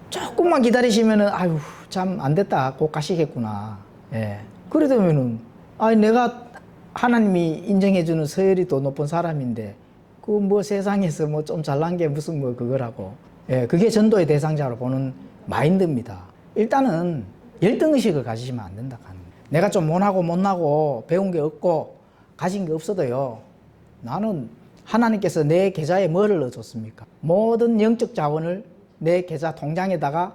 Speaker 1: 조금만 기다리시면은 아유 참 안 됐다 곧 가시겠구나. 그러다면은 내가 하나님이 인정해주는 서열이 더 높은 사람인데 그 뭐 세상에서 뭐 좀 잘난 게 무슨 뭐 그거라고. 그게 전도의 대상자로 보는 마인드입니다. 일단은 열등의식을 가지시면 안 된다 하는 거예요. 내가 좀 못나고 배운 게 없고 가진 게 없어도요. 나는 하나님께서 내 계좌에 뭐를 넣어줬습니까? 모든 영적 자원을 내 계좌 통장에다가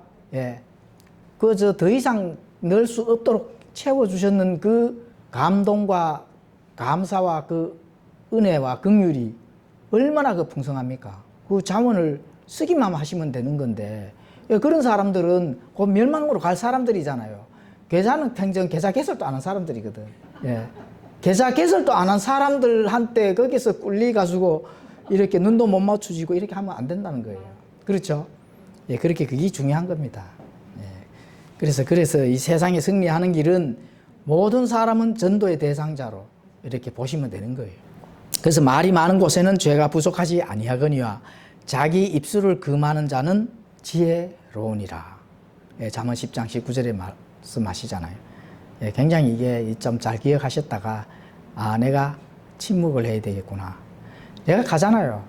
Speaker 1: 그저 더 이상 넣을 수 없도록 채워주셨는 그 감동과 감사와 그 은혜와 긍휼이 얼마나 그 풍성합니까? 그 자원을 쓰기만 하시면 되는 건데 그런 사람들은 곧 멸망으로 갈 사람들이잖아요. 계좌는 평생 계좌 개설도 안 한 사람들이거든. 계좌 개설도 안 한 사람들한테 거기서 꿀리가지고 이렇게 눈도 못 맞추지고 이렇게 하면 안 된다는 거예요. 그렇죠? 그렇게 그게 중요한 겁니다. 그래서 이 세상에 승리하는 길은 모든 사람은 전도의 대상자로 이렇게 보시면 되는 거예요. 그래서 말이 많은 곳에는 죄가 부족하지 아니하거니와 자기 입술을 금하는 자는 지혜로우니라. 잠언 10장 19절에 말씀하시잖아요. 굉장히 이게 좀 잘 기억하셨다가 내가 침묵을 해야 되겠구나. 내가 가잖아요.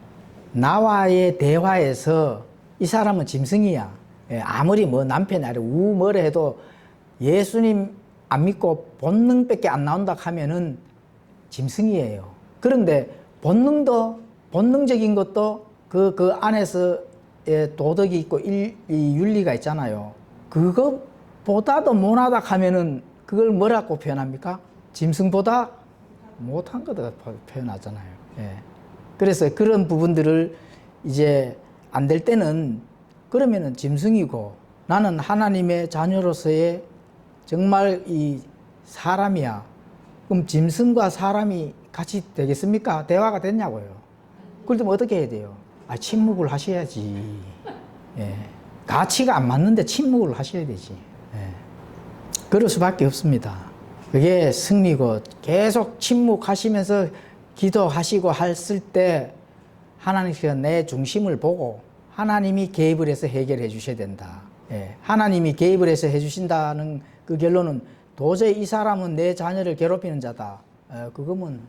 Speaker 1: 나와의 대화에서 이 사람은 짐승이야. 예, 아무리 뭐 남편이 아니라 뭐래 해도 예수님 안 믿고 본능밖에 안 나온다 하면은 짐승이에요. 그런데 본능적인 것도 그 안에서의 도덕이 있고 이 윤리가 있잖아요. 그것보다도 못하다 하면은 그걸 뭐라고 표현합니까? 짐승보다 못한 거다 표현하잖아요. 예. 그래서 그런 부분들을 이제 안 될 때는 그러면은 짐승이고 나는 하나님의 자녀로서의 정말 이 사람이야. 그럼 짐승과 사람이 같이 되겠습니까? 대화가 됐냐고요. 그러면 어떻게 해야 돼요? 침묵을 하셔야지. 예. 가치가 안 맞는데 침묵을 하셔야 되지. 예. 그럴 수밖에 없습니다. 그게 승리고 계속 침묵하시면서 기도하시고 했을 때 하나님께서 내 중심을 보고 하나님이 개입을 해서 해결해 주셔야 된다. 예. 하나님이 개입을 해서 해 주신다는 그 결론은 도저히 이 사람은 내 자녀를 괴롭히는 자다. 그거면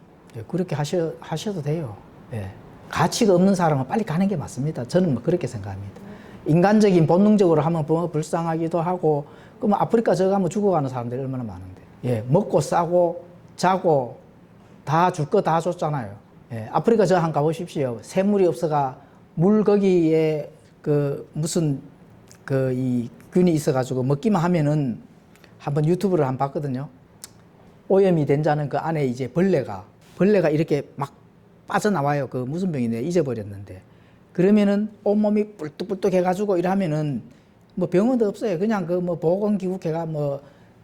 Speaker 1: 그렇게 하셔도 돼요. 예. 가치가 없는 사람은 빨리 가는 게 맞습니다. 저는 뭐 그렇게 생각합니다. 인간적인 본능적으로 하면 불쌍하기도 하고, 그러면 아프리카 저 가면 죽어가는 사람들이 얼마나 많은데. 예. 먹고 싸고 자고 다 줄 거 다 줬잖아요. 예. 아프리카 저 한 가보십시오. 샘물이 없어가 물 거기에 무슨 이 균이 있어가지고 먹기만 하면은 한번 유튜브를 한번 봤거든요. 오염이 된 자는 그 안에 이제 벌레가 이렇게 막 빠져나와요. 그 무슨 병인데 잊어버렸는데. 그러면은 온몸이 뿔뚝뿔뚝 해가지고 이러면은 뭐 병원도 없어요. 그냥 보건기구회가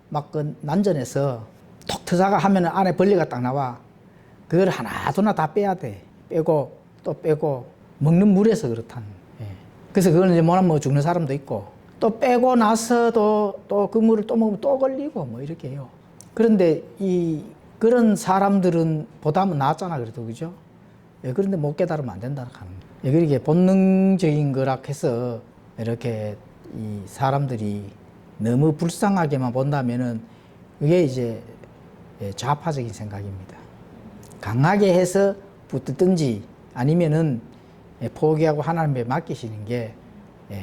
Speaker 1: 막 난전해서 톡 터자가 하면은 안에 벌레가 딱 나와. 그걸 하나둘나 다 빼야 돼. 빼고 또 빼고 먹는 물에서 그렇다는. 예. 그래서 그걸 이제 못 죽는 사람도 있고 또 빼고 나서도 또 그 물을 또 먹으면 또 걸리고 뭐 이렇게 해요. 그런데 그런 사람들은 보다는 낫잖아 그래도 그죠? 예, 그런데 못 깨달으면 안 된다는 하는 거예요. 예, 그렇게 본능적인 거라 해서 이렇게 이 사람들이 너무 불쌍하게만 본다면은 그게 이제 좌파적인 생각입니다. 강하게 해서 붙든지 아니면은 포기하고 하나님께 맡기시는 게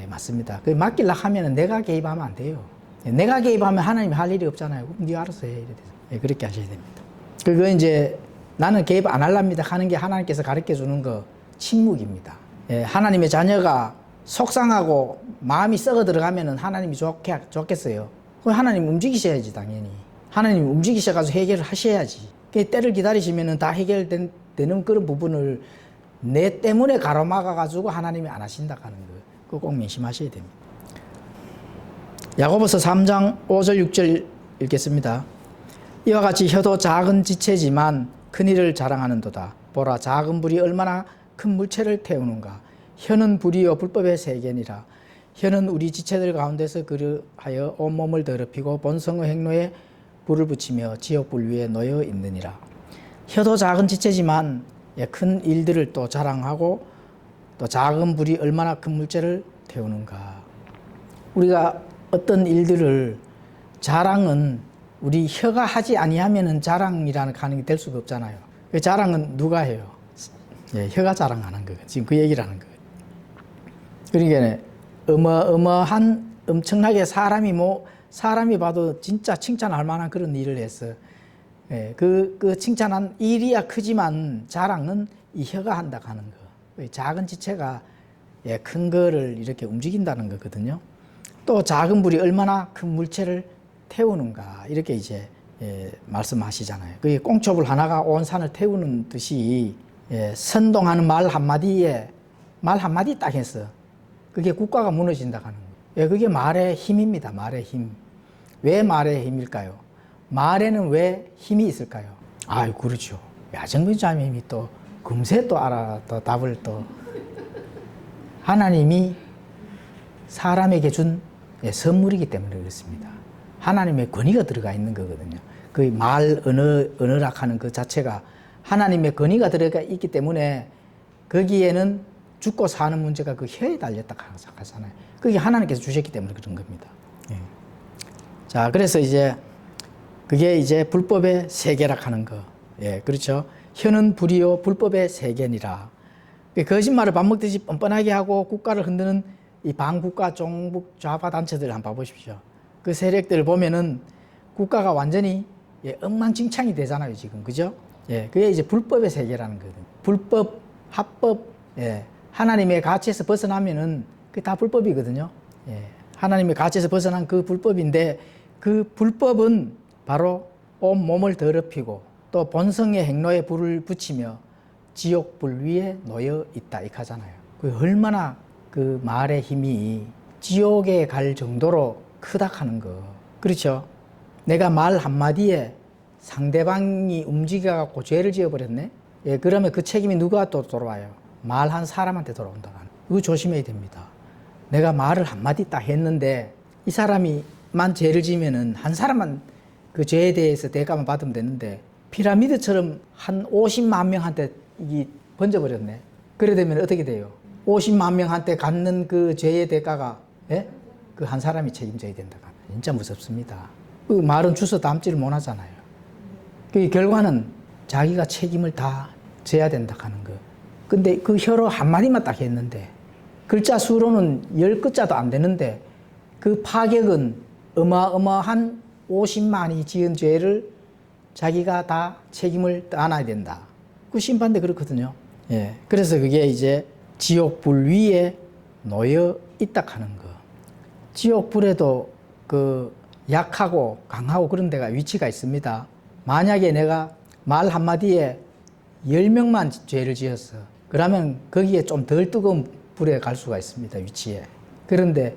Speaker 1: 맞습니다. 그 맡기려고 하면은 내가 개입하면 안 돼요. 내가 개입하면 하나님이 할 일이 없잖아요. 그럼 네가 알아서 해. 그렇게 하셔야 됩니다. 그거 이제 나는 개입 안 할랍니다 하는 게 하나님께서 가르쳐 주는 거 침묵입니다. 하나님의 자녀가 속상하고 마음이 썩어 들어가면은 하나님이 좋겠어요. 그럼 하나님 움직이셔야지 당연히. 하나님 움직이셔가지고 해결을 하셔야지. 때를 기다리시면은 다 해결되는 그런 부분을 내 때문에 가로막아가지고 하나님이 안 하신다 하는 거. 그거 꼭 명심하셔야 됩니다. 야고보서 3장 5절 6절 읽겠습니다. 이와 같이 혀도 작은 지체지만 큰일을 자랑하는도다. 보라 작은 불이 얼마나 큰 물체를 태우는가. 혀는 불이요 불법의 세계니라. 혀는 우리 지체들 가운데서 그리하여 온몸을 더럽히고 본성의 행로에 불을 붙이며 지옥불 위에 놓여 있느니라. 혀도 작은 지체지만 큰 일들을 또 자랑하고 또 작은 불이 얼마나 큰 물체를 태우는가. 우리가 어떤 일들을 자랑은 우리 혀가 하지 아니하면은 자랑이라는 가는 게 될 수가 없잖아요. 그 자랑은 누가 해요? 혀가 자랑하는 거예요. 지금 그 얘기를 하는 거예요. 그러니까 어마어마한 엄청나게 사람이 봐도 진짜 칭찬할 만한 그런 일을 했어. 그 칭찬한 일이야 크지만 자랑은 이 혀가 한다 하는 거. 작은 지체가 큰 거를 이렇게 움직인다는 거거든요. 또 작은 불이 얼마나 큰 물체를 태우는가 이렇게 이제 말씀하시잖아요. 그게 꽁초불 하나가 온 산을 태우는 듯이 선동하는 말 한마디 딱 했어. 그게 국가가 무너진다 하는 거예요. 그게 말의 힘입니다. 말의 힘. 왜 말의 힘일까요? 말에는 왜 힘이 있을까요? 그렇죠. 야정민 자매님이 또 금세 또 또 답을 또 하나님이 사람에게 준 선물이기 때문에 그렇습니다. 하나님의 권위가 들어가 있는 거거든요. 그 언어락 하는 그 자체가 하나님의 권위가 들어가 있기 때문에 거기에는 죽고 사는 문제가 그 혀에 달렸다 하잖아요. 그게 하나님께서 주셨기 때문에 그런 겁니다. 자, 그래서 이제 그게 이제 불법의 세계락 하는 거. 그렇죠. 혀는 불이요 불법의 세견이라. 거짓말을 밥 먹듯이 뻔뻔하게 하고 국가를 흔드는 이 반국가 종북 좌파 단체들을 한번 봐보십시오. 그 세력들을 보면은 국가가 완전히 엉망진창이 되잖아요, 지금. 그죠? 그게 이제 불법의 세계라는 거거든요. 불법, 합법, 하나님의 가치에서 벗어나면은 그게 다 불법이거든요. 하나님의 가치에서 벗어난 그 불법인데 그 불법은 바로 온 몸을 더럽히고 또 본성의 행로에 불을 붙이며 지옥불 위에 놓여 있다 이렇게 하잖아요. 그 얼마나 그 말의 힘이 지옥에 갈 정도로 크다 하는 거. 그렇죠? 내가 말 한마디에 상대방이 움직여갖고 죄를 지어버렸네? 그러면 그 책임이 누가 또 돌아와요? 말 한 사람한테 돌아온다. 이거 조심해야 됩니다. 내가 말을 한마디 딱 했는데 이 사람이만 죄를 지면은 한 사람만 그 죄에 대해서 대가만 받으면 되는데 피라미드처럼 한 50만 명한테 이게 번져버렸네. 그래 되면 어떻게 돼요? 50만 명한테 갖는 그 죄의 대가가 그 한 사람이 책임져야 된다. 진짜 무섭습니다. 그 말은 주워 담지를 못하잖아요. 그 결과는 자기가 책임을 다 져야 된다 하는 거. 근데 그 혀로 한마디만 딱 했는데 글자 수로는 10글자도 안 되는데 그 파격은 어마어마한 50만이 지은 죄를 자기가 다 책임을 안아야 된다. 그 심판대 그렇거든요. 그래서 그게 이제 지옥불 위에 놓여 있다 하는 거. 지옥불에도 그 약하고 강하고 그런 데가 위치가 있습니다. 만약에 내가 말 한마디에 10명만 죄를 지었어. 그러면 거기에 좀 덜 뜨거운 불에 갈 수가 있습니다. 위치에. 그런데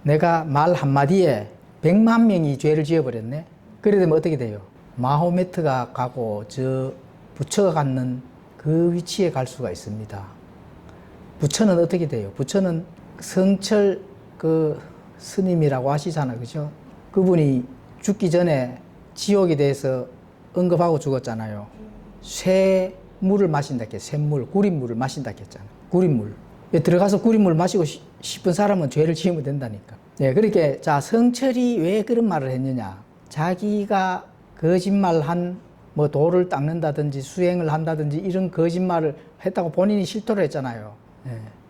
Speaker 1: 내가 말 한마디에 100만 명이 죄를 지어버렸네. 그래 되면 어떻게 돼요? 마호메트가 가고 저 부처가 갖는 그 위치에 갈 수가 있습니다. 부처는 어떻게 돼요? 부처는 성철 그 스님이라고 하시잖아요. 그죠? 그분이 죽기 전에 지옥에 대해서 언급하고 죽었잖아요. 쇠물을 마신다 했죠. 샘물, 구린물을 마신다 했잖아요. 구린물. 들어가서 구린물 마시고 싶은 사람은 죄를 지으면 된다니까. 그렇게 자 성철이 왜 그런 말을 했느냐. 자기가 거짓말한 뭐 돌을 닦는다든지 수행을 한다든지 이런 거짓말을 했다고 본인이 실토를 했잖아요.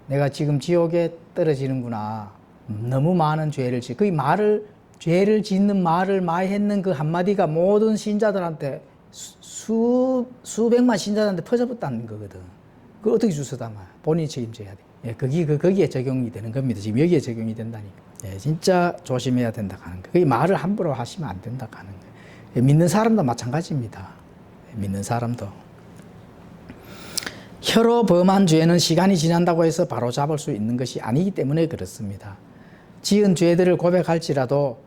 Speaker 1: 내가 지금 지옥에 떨어지는구나. 너무 많은 죄를 그 말을 죄를 짓는 말을 많이 했는 그 한마디가 모든 신자들한테 수백만 신자들한테 퍼져버렸다는 거거든. 그걸 어떻게 주워 담아? 본인이 책임져야 돼. 거기에 적용이 되는 겁니다. 지금 여기에 적용이 된다니까. 진짜 조심해야 된다 하는 거. 그 말을 함부로 하시면 안 된다 하는 거예요. 믿는 사람도 마찬가지입니다. 믿는 사람도. 혀로 범한 죄는 시간이 지난다고 해서 바로 잡을 수 있는 것이 아니기 때문에 그렇습니다. 지은 죄들을 고백할지라도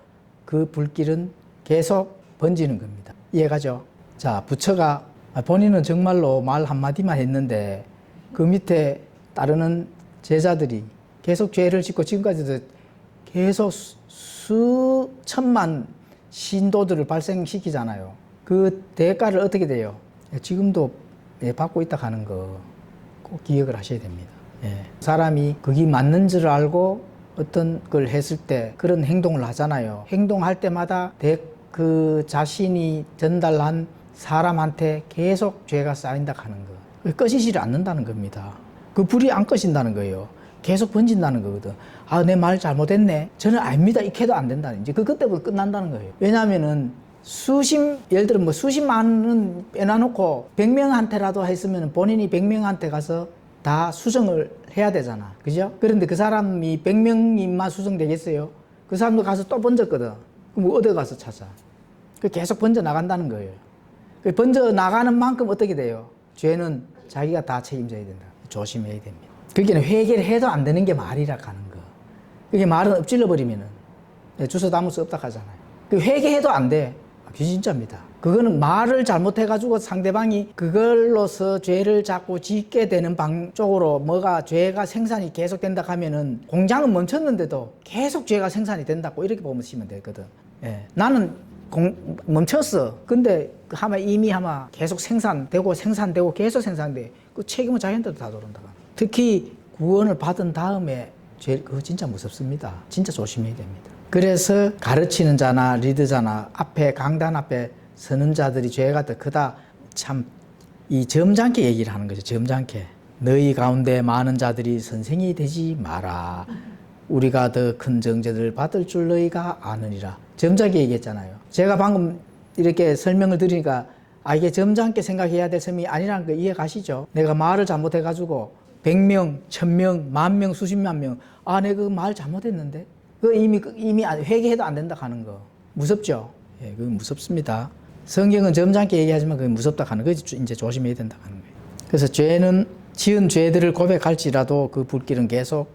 Speaker 1: 그 불길은 계속 번지는 겁니다. 이해가죠? 자, 부처가 본인은 정말로 말 한마디만 했는데 그 밑에 따르는 제자들이 계속 죄를 짓고 지금까지도 계속 수천만 신도들을 발생시키잖아요. 그 대가를 어떻게 돼요? 지금도 받고 있다 하는 거 꼭 기억을 하셔야 됩니다. 사람이 그게 맞는 줄 알고 어떤 걸 했을 때 그런 행동을 하잖아요. 행동할 때마다 그 자신이 전달한 사람한테 계속 죄가 쌓인다 하는 거. 꺼지지를 않는다는 겁니다. 그 불이 안 꺼진다는 거예요. 계속 번진다는 거거든. 아, 내 말 잘못했네. 저는 아닙니다. 이렇게 해도 안 된다는 이제 그때부터 끝난다는 거예요. 왜냐하면은 예를 들어 뭐 수십만은 빼놔놓고 100명한테라도 했으면 본인이 100명한테 가서 다 수정을 해야 되잖아. 그죠? 그런데 그 사람이 100명이만 수정되겠어요? 그 사람도 가서 또 번졌거든. 그럼 어디 가서 찾아? 계속 번져 나간다는 거예요. 번져 나가는 만큼 어떻게 돼요? 죄는 자기가 다 책임져야 된다. 조심해야 됩니다. 그게 회개를 해도 안 되는 게 말이라 하는 거. 그게 말은 엎질러 버리면은 주워 담을 수 없다 하잖아요. 회개해도 안 돼. 귀신자입니다. 그거는 말을 잘못해가지고 상대방이 그걸로서 죄를 자꾸 짓게 되는 방 쪽으로 뭐가 죄가 생산이 계속 된다 하면은 공장은 멈췄는데도 계속 죄가 생산이 된다고 이렇게 보시면 되거든. 나는 멈췄어. 근데 이미 계속 생산되고 계속 생산돼. 그 책임은 자기한테 다 돌아온다. 특히 구원을 받은 다음에 그거 진짜 무섭습니다. 진짜 조심해야 됩니다. 그래서 가르치는 자나 리더자나 강단 앞에 서는 자들이 죄가 더 크다. 참 이 점잖게 얘기를 하는 거죠. 점잖게. 너희 가운데 많은 자들이 선생이 되지 마라. 우리가 더 큰 정죄를 받을 줄 너희가 아느니라. 점잖게 얘기했잖아요. 제가 방금 이렇게 설명을 드리니까 이게 점잖게 생각해야 될 설명이 아니라는 거 이해 가시죠? 내가 말을 잘못해가지고 100명, 1000명, 10,000명, 수십만 명 내가 그 말 잘못했는데 그 이미 회개해도 안 된다 하는 거 무섭죠? 예, 그거 무섭습니다. 성경은 점잖게 얘기하지만 그게 무섭다 하는 거 이제 조심해야 된다 하는 거예요. 그래서 죄는 지은 죄들을 고백할지라도 그 불길은 계속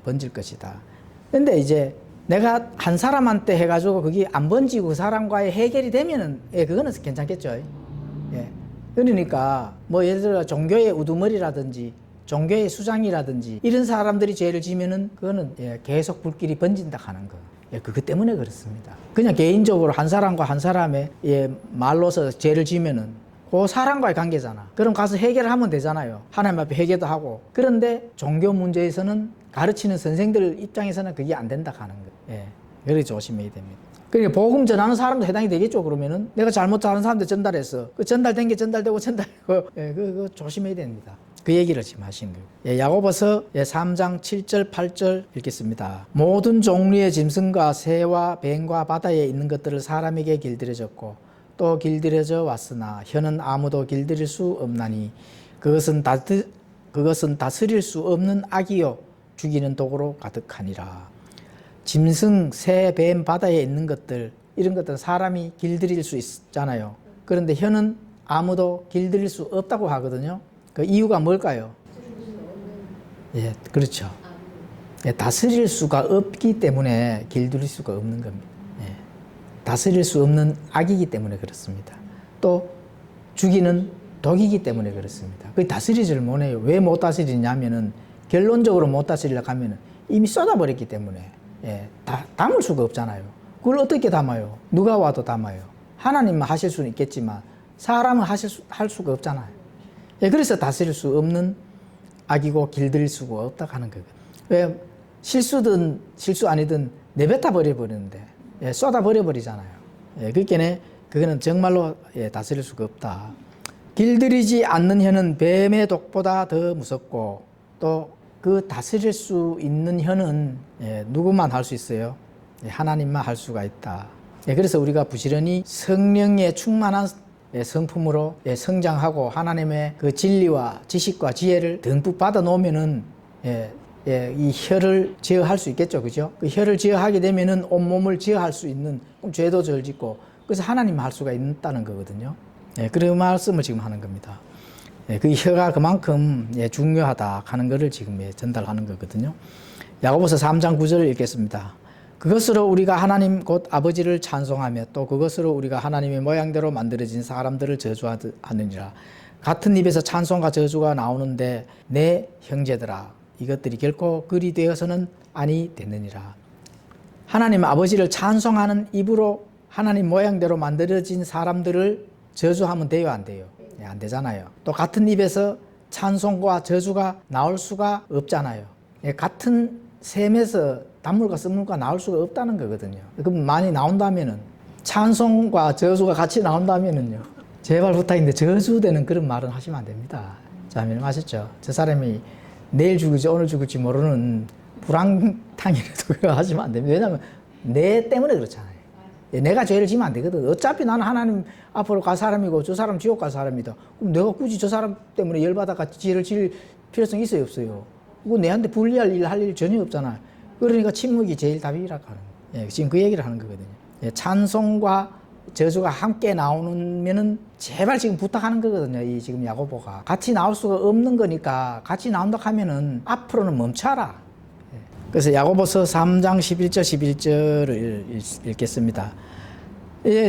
Speaker 1: 번질 것이다. 근데 이제 내가 한 사람한테 해가지고 그게 안 번지고 그 사람과의 해결이 되면은 그거는 괜찮겠죠. 예. 그러니까 뭐 예를 들어 종교의 우두머리라든지 종교의 수장이라든지 이런 사람들이 죄를 지면은 그거는 계속 불길이 번진다 하는 거. 그것 때문에 그렇습니다. 그냥 개인적으로 한 사람과 한 사람의 말로서 죄를 지면은 그 사람과의 관계잖아. 그럼 가서 해결을 하면 되잖아요. 하나님 앞에 회개도 하고. 그런데 종교 문제에서는 가르치는 선생들 입장에서는 그게 안 된다 하는 거예요. 그렇게 조심해야 됩니다. 그러니까 복음 전하는 사람도 해당이 되겠죠. 그러면은 내가 잘못 다른 사람들 전달했어. 그 전달된 게 전달되고 그거 조심해야 됩니다. 그 얘기를 지금 하신 거예요. 야고보서 3장 7절 8절 읽겠습니다. 모든 종류의 짐승과 새와 뱀과 바다에 있는 것들을 사람에게 길들여졌고 또 길들여져 왔으나 혀는 아무도 길들일 수 없나니 그것은 다스릴 수 없는 악이요 죽이는 독으로 가득하니라. 짐승, 새, 뱀, 바다에 있는 것들 이런 것들은 사람이 길들일 수 있잖아요. 그런데 혀는 아무도 길들일 수 없다고 하거든요. 그 이유가 뭘까요? 그렇죠. 다스릴 수가 없기 때문에 길들일 수가 없는 겁니다. 다스릴 수 없는 악이기 때문에 그렇습니다. 또 죽이는 독이기 때문에 그렇습니다. 그 다스리지를 못해요. 왜 못 다스리냐면은 결론적으로 못 다스리려고 하면은 이미 쏟아버렸기 때문에 담을 수가 없잖아요. 그걸 어떻게 담아요? 누가 와도 담아요. 하나님만 하실 수는 있겠지만 사람은 할 수가 없잖아요. 그래서 다스릴 수 없는 악이고 길들일 수가 없다고 하는 거거든요. 왜 실수든 실수 아니든 내뱉어 버려버리는데 쏟아버려버리잖아요. 그러니까 그거는 정말로 다스릴 수가 없다. 길들이지 않는 혀는 뱀의 독보다 더 무섭고 또 그 다스릴 수 있는 혀는 누구만 할 수 있어요? 하나님만 할 수가 있다. 그래서 우리가 부지런히 성령의 충만한 성품으로 성장하고 하나님의 그 진리와 지식과 지혜를 듬뿍 받아 놓으면은 이 혀를 제어할 수 있겠죠. 그죠? 그 혀를 제어하게 되면은 온몸을 제어할 수 있는 죄도 절 짓고 그래서 하나님만 할 수가 있다는 거거든요. 그런 말씀을 지금 하는 겁니다. 그 혀가 그만큼 중요하다 하는 것을 지금 전달하는 거거든요. 야고보서 3장 9절 읽겠습니다. 그것으로 우리가 하나님 곧 아버지를 찬송하며 또 그것으로 우리가 하나님의 모양대로 만들어진 사람들을 저주하느니라. 같은 입에서 찬송과 저주가 나오는데 내 형제들아 이것들이 결코 그리 되어서는 아니 되느니라. 하나님 아버지를 찬송하는 입으로 하나님 모양대로 만들어진 사람들을 저주하면 돼요, 안 돼요? 안 되잖아요. 또 같은 입에서 찬송과 저주가 나올 수가 없잖아요. 같은 셈에서 단물과 쓴물과 나올 수가 없다는 거거든요. 그럼 많이 나온다면은 찬송과 저주가 같이 나온다면은요. 제발 부탁인데 저주되는 그런 말은 하시면 안 됩니다. 자, 명하셨죠? 저 사람이 내일 죽을지 오늘 죽을지 모르는 불황탕이라도 그거 하시면 안 됩니다. 왜냐하면 내 때문에 그렇잖아요. 내가 죄를 지면 안 되거든. 어차피 나는 하나님 앞으로 갈 사람이고 저 사람 지옥 갈 사람이다. 그럼 내가 굳이 저 사람 때문에 열받아가 죄를 질 필요성이 있어요, 없어요? 그거 내한테 불리할 일 할 일 전혀 없잖아요. 그러니까 침묵이 제일 답이라고 하는 거예요. 지금 그 얘기를 하는 거거든요. 찬송과 저주가 함께 나오면은 제발 지금 부탁하는 거거든요. 이 지금 야고보가 같이 나올 수가 없는 거니까 같이 나온다 하면은 앞으로는 멈춰라. 그래서 야고보서 3장 11절 11절을 읽겠습니다.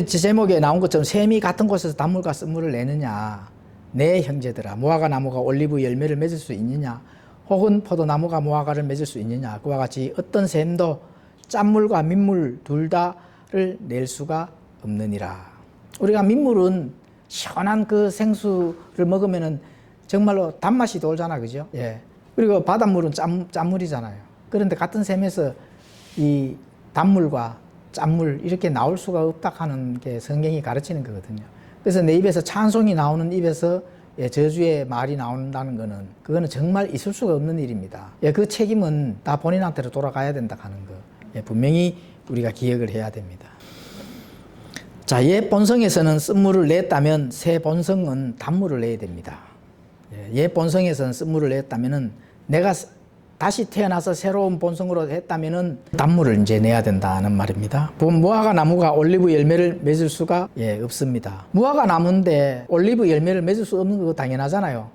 Speaker 1: 제목에 나온 것처럼 샘이 같은 곳에서 단물과 쓴물을 내느냐. 내 형제들아 무화과 나무가 올리브 열매를 맺을 수 있느냐. 혹은 포도나무가 무화과를 맺을 수 있느냐. 그와 같이 어떤 샘도 짠물과 민물 둘 다를 낼 수가 없느니라. 우리가 민물은 시원한 그 생수를 먹으면은 정말로 단맛이 돌잖아, 그죠? 그리고 바닷물은 짠물이잖아요. 그런데 같은 셈에서 이 단물과 짠물 이렇게 나올 수가 없다 하는 게 성경이 가르치는 거거든요. 그래서 내 입에서 찬송이 나오는 입에서 저주의 말이 나온다는 거는 그거는 정말 있을 수가 없는 일입니다. 그 책임은 다 본인한테로 돌아가야 된다 하는 거 분명히 우리가 기억을 해야 됩니다. 자, 옛 본성에서는 쓴물을 냈다면 새 본성은 단물을 내야 됩니다. 옛 본성에서는 쓴물을 냈다면은 내가 다시 태어나서 새로운 본성으로 했다면은 단물을 이제 내야 된다는 말입니다. 무화과 나무가 올리브 열매를 맺을 수가 없습니다. 무화과 나무인데 올리브 열매를 맺을 수 없는 거 당연하잖아요.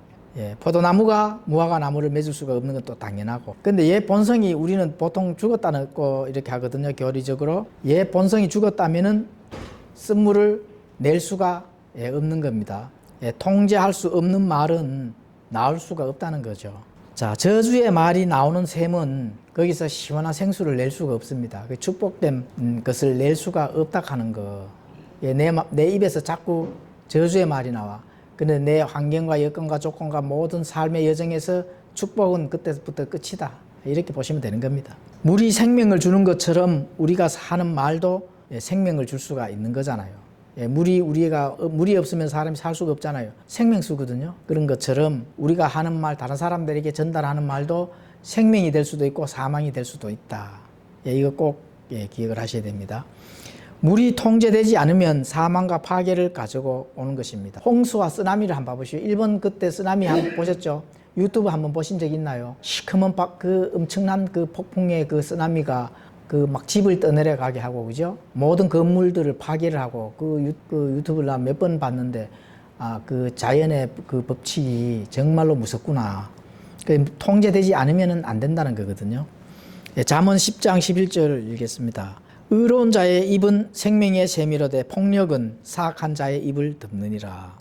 Speaker 1: 포도나무가 무화과 나무를 맺을 수가 없는 것도 당연하고. 근데 얘 본성이 우리는 보통 죽었다는 거 이렇게 하거든요. 교리적으로. 얘 본성이 죽었다면은 쓴물을 낼 수가 없는 겁니다. 통제할 수 없는 말은 나올 수가 없다는 거죠. 자, 저주의 말이 나오는 셈은 거기서 시원한 생수를 낼 수가 없습니다. 그 축복된 것을 낼 수가 없다 하는 거. 내 입에서 자꾸 저주의 말이 나와. 근데 내 환경과 여건과 조건과 모든 삶의 여정에서 축복은 그때부터 끝이다. 이렇게 보시면 되는 겁니다. 물이 생명을 주는 것처럼 우리가 하는 말도 생명을 줄 수가 있는 거잖아요. 물이 없으면 사람이 살 수가 없잖아요. 생명수거든요. 그런 것처럼 우리가 하는 말, 다른 사람들에게 전달하는 말도 생명이 될 수도 있고 사망이 될 수도 있다. 이거 꼭 기억을 하셔야 됩니다. 물이 통제되지 않으면 사망과 파괴를 가지고 오는 것입니다. 홍수와 쓰나미를 한번 봐보시오. 일본 그때 쓰나미 한번 보셨죠? 유튜브 한번 보신 적 있나요? 시커먼 그 엄청난 그 폭풍의 그 쓰나미가 그 막 집을 떠내려가게 하고, 그죠? 모든 건물들을 파괴를 하고, 그 유튜브를 나 몇 번 봤는데, 그 자연의 그 법칙이 정말로 무섭구나. 통제되지 않으면 안 된다는 거거든요. 잠언 10장 11절을 읽겠습니다. 의로운 자의 입은 생명의 세미로되 폭력은 사악한 자의 입을 덮느니라.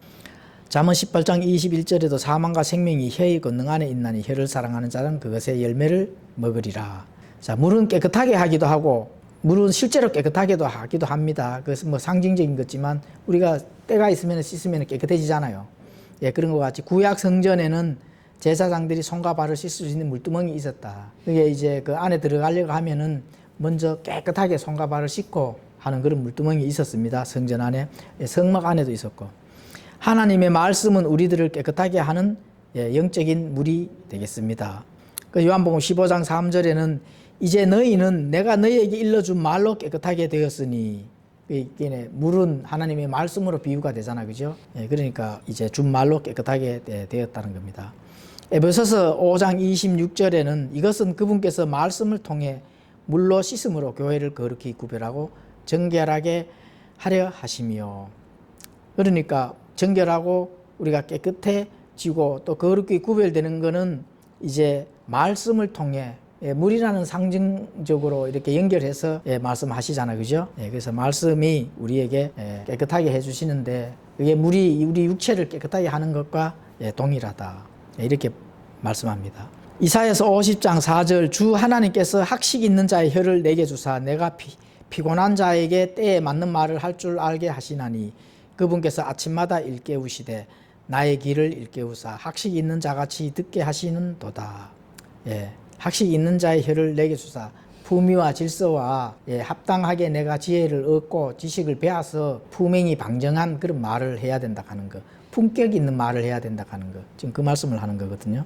Speaker 1: 잠언 18장 21절에도 사망과 생명이 혀의 권능 안에 있나니 혀를 사랑하는 자는 그것의 열매를 먹으리라. 자, 물은 깨끗하게 하기도 하고, 물은 실제로 깨끗하게도 하기도 합니다. 그래서 뭐 상징적인 거지만, 우리가 때가 있으면 씻으면 깨끗해지잖아요. 그런 것 같이 구약 성전에는 제사장들이 손과 발을 씻을 수 있는 물두멍이 있었다. 그게 이제 그 안에 들어가려고 하면은 먼저 깨끗하게 손과 발을 씻고 하는 그런 물두멍이 있었습니다. 성전 안에, 성막 안에도 있었고. 하나님의 말씀은 우리들을 깨끗하게 하는 영적인 물이 되겠습니다. 그 요한복음 15장 3절에는 이제 너희는 내가 너희에게 일러준 말로 깨끗하게 되었으니, 물은 하나님의 말씀으로 비유가 되잖아, 그죠? 그러니까 이제 준 말로 깨끗하게 되었다는 겁니다. 에베소서 5장 26절에는 이것은 그분께서 말씀을 통해 물로 씻음으로 교회를 거룩히 구별하고 정결하게 하려 하시며, 그러니까 정결하고 우리가 깨끗해지고 또 거룩히 구별되는 것은 이제 말씀을 통해, 물이라는 상징적으로 이렇게 연결해서 말씀하시잖아요, 그죠? 그래서 말씀이 우리에게 깨끗하게 해주시는데, 그게 물이 우리 육체를 깨끗하게 하는 것과 동일하다, 이렇게 말씀합니다. 이사야서 50장 4절, 주 하나님께서 학식 있는 자의 혀를 내게 주사 내가 피곤한 자에게 때에 맞는 말을 할 줄 알게 하시나니 그분께서 아침마다 일깨우시되 나의 길을 일깨우사 학식 있는 자같이 듣게 하시는 도다. 학식 있는 자의 혀를 내게 주사 품위와 질서와 합당하게 내가 지혜를 얻고 지식을 배워서 품행이 방정한 그런 말을 해야 된다 하는 거, 품격 있는 말을 해야 된다 하는 거, 지금 그 말씀을 하는 거거든요.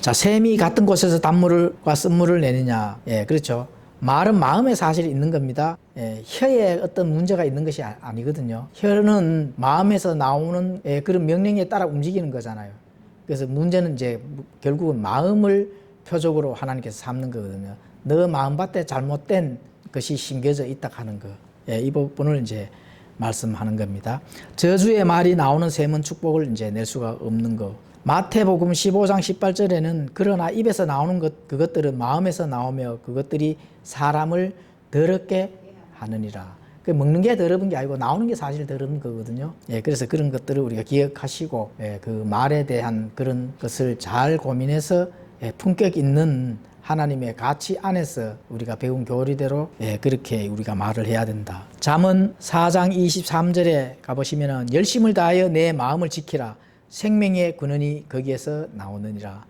Speaker 1: 자, 샘이 같은 곳에서 단물과 쓴물을 내느냐. 그렇죠. 말은 마음에 사실 있는 겁니다. 혀에 어떤 문제가 있는 것이 아니거든요. 혀는 마음에서 나오는 그런 명령에 따라 움직이는 거잖아요. 그래서 문제는 이제 결국은 마음을 표적으로 하나님께서 삼는 거거든요. 너 마음밭에 잘못된 것이 심겨져 있다 하는 거. 이 부분을 이제 말씀하는 겁니다. 저주의 말이 나오는 셈은 축복을 이제 낼 수가 없는 거. 마태복음 15장 18절에는 그러나 입에서 나오는 그것들은 마음에서 나오며 그것들이 사람을 더럽게 하느니라. 먹는 게 더러운 게 아니고 나오는 게 사실 더러운 거거든요. 그래서 그런 것들을 우리가 기억하시고 그 말에 대한 그런 것을 잘 고민해서 품격 있는 하나님의 가치 안에서 우리가 배운 교리대로 그렇게 우리가 말을 해야 된다. 잠언 4장 23절에 가보시면은 열심을 다하여 내 마음을 지키라. 생명의 근원이 거기에서 나오느니라.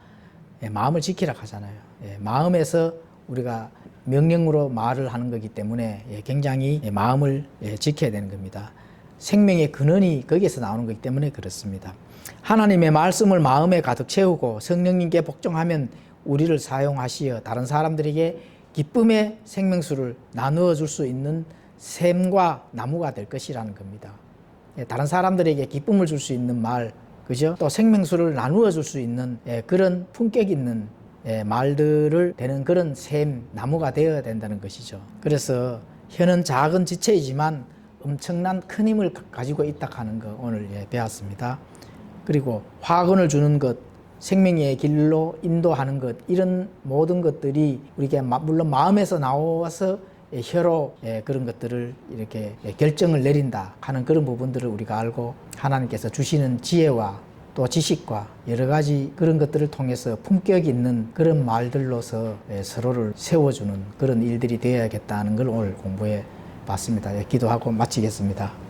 Speaker 1: 마음을 지키라 하잖아요. 마음에서 우리가 명령으로 말을 하는 거기 때문에 굉장히 마음을 지켜야 되는 겁니다. 생명의 근원이 거기에서 나오는 거기 때문에 그렇습니다. 하나님의 말씀을 마음에 가득 채우고 성령님께 복종하면 우리를 사용하시어 다른 사람들에게 기쁨의 생명수를 나누어 줄 수 있는 샘과 나무가 될 것이라는 겁니다. 다른 사람들에게 기쁨을 줄 수 있는 말, 그죠? 또 생명수를 나누어 줄 수 있는 그런 품격 있는 말들을 되는 그런 샘, 나무가 되어야 된다는 것이죠. 그래서 혀는 작은 지체이지만 엄청난 큰 힘을 가지고 있다 하는 거 오늘 배웠습니다. 그리고 화근을 주는 것, 생명의 길로 인도하는 것, 이런 모든 것들이 우리가 물론 마음에서 나와서 혀로 그런 것들을 이렇게 결정을 내린다 하는 그런 부분들을 우리가 알고 하나님께서 주시는 지혜와 또 지식과 여러 가지 그런 것들을 통해서 품격 있는 그런 말들로서 서로를 세워주는 그런 일들이 되어야겠다는 걸 오늘 공부해 봤습니다. 기도하고 마치겠습니다.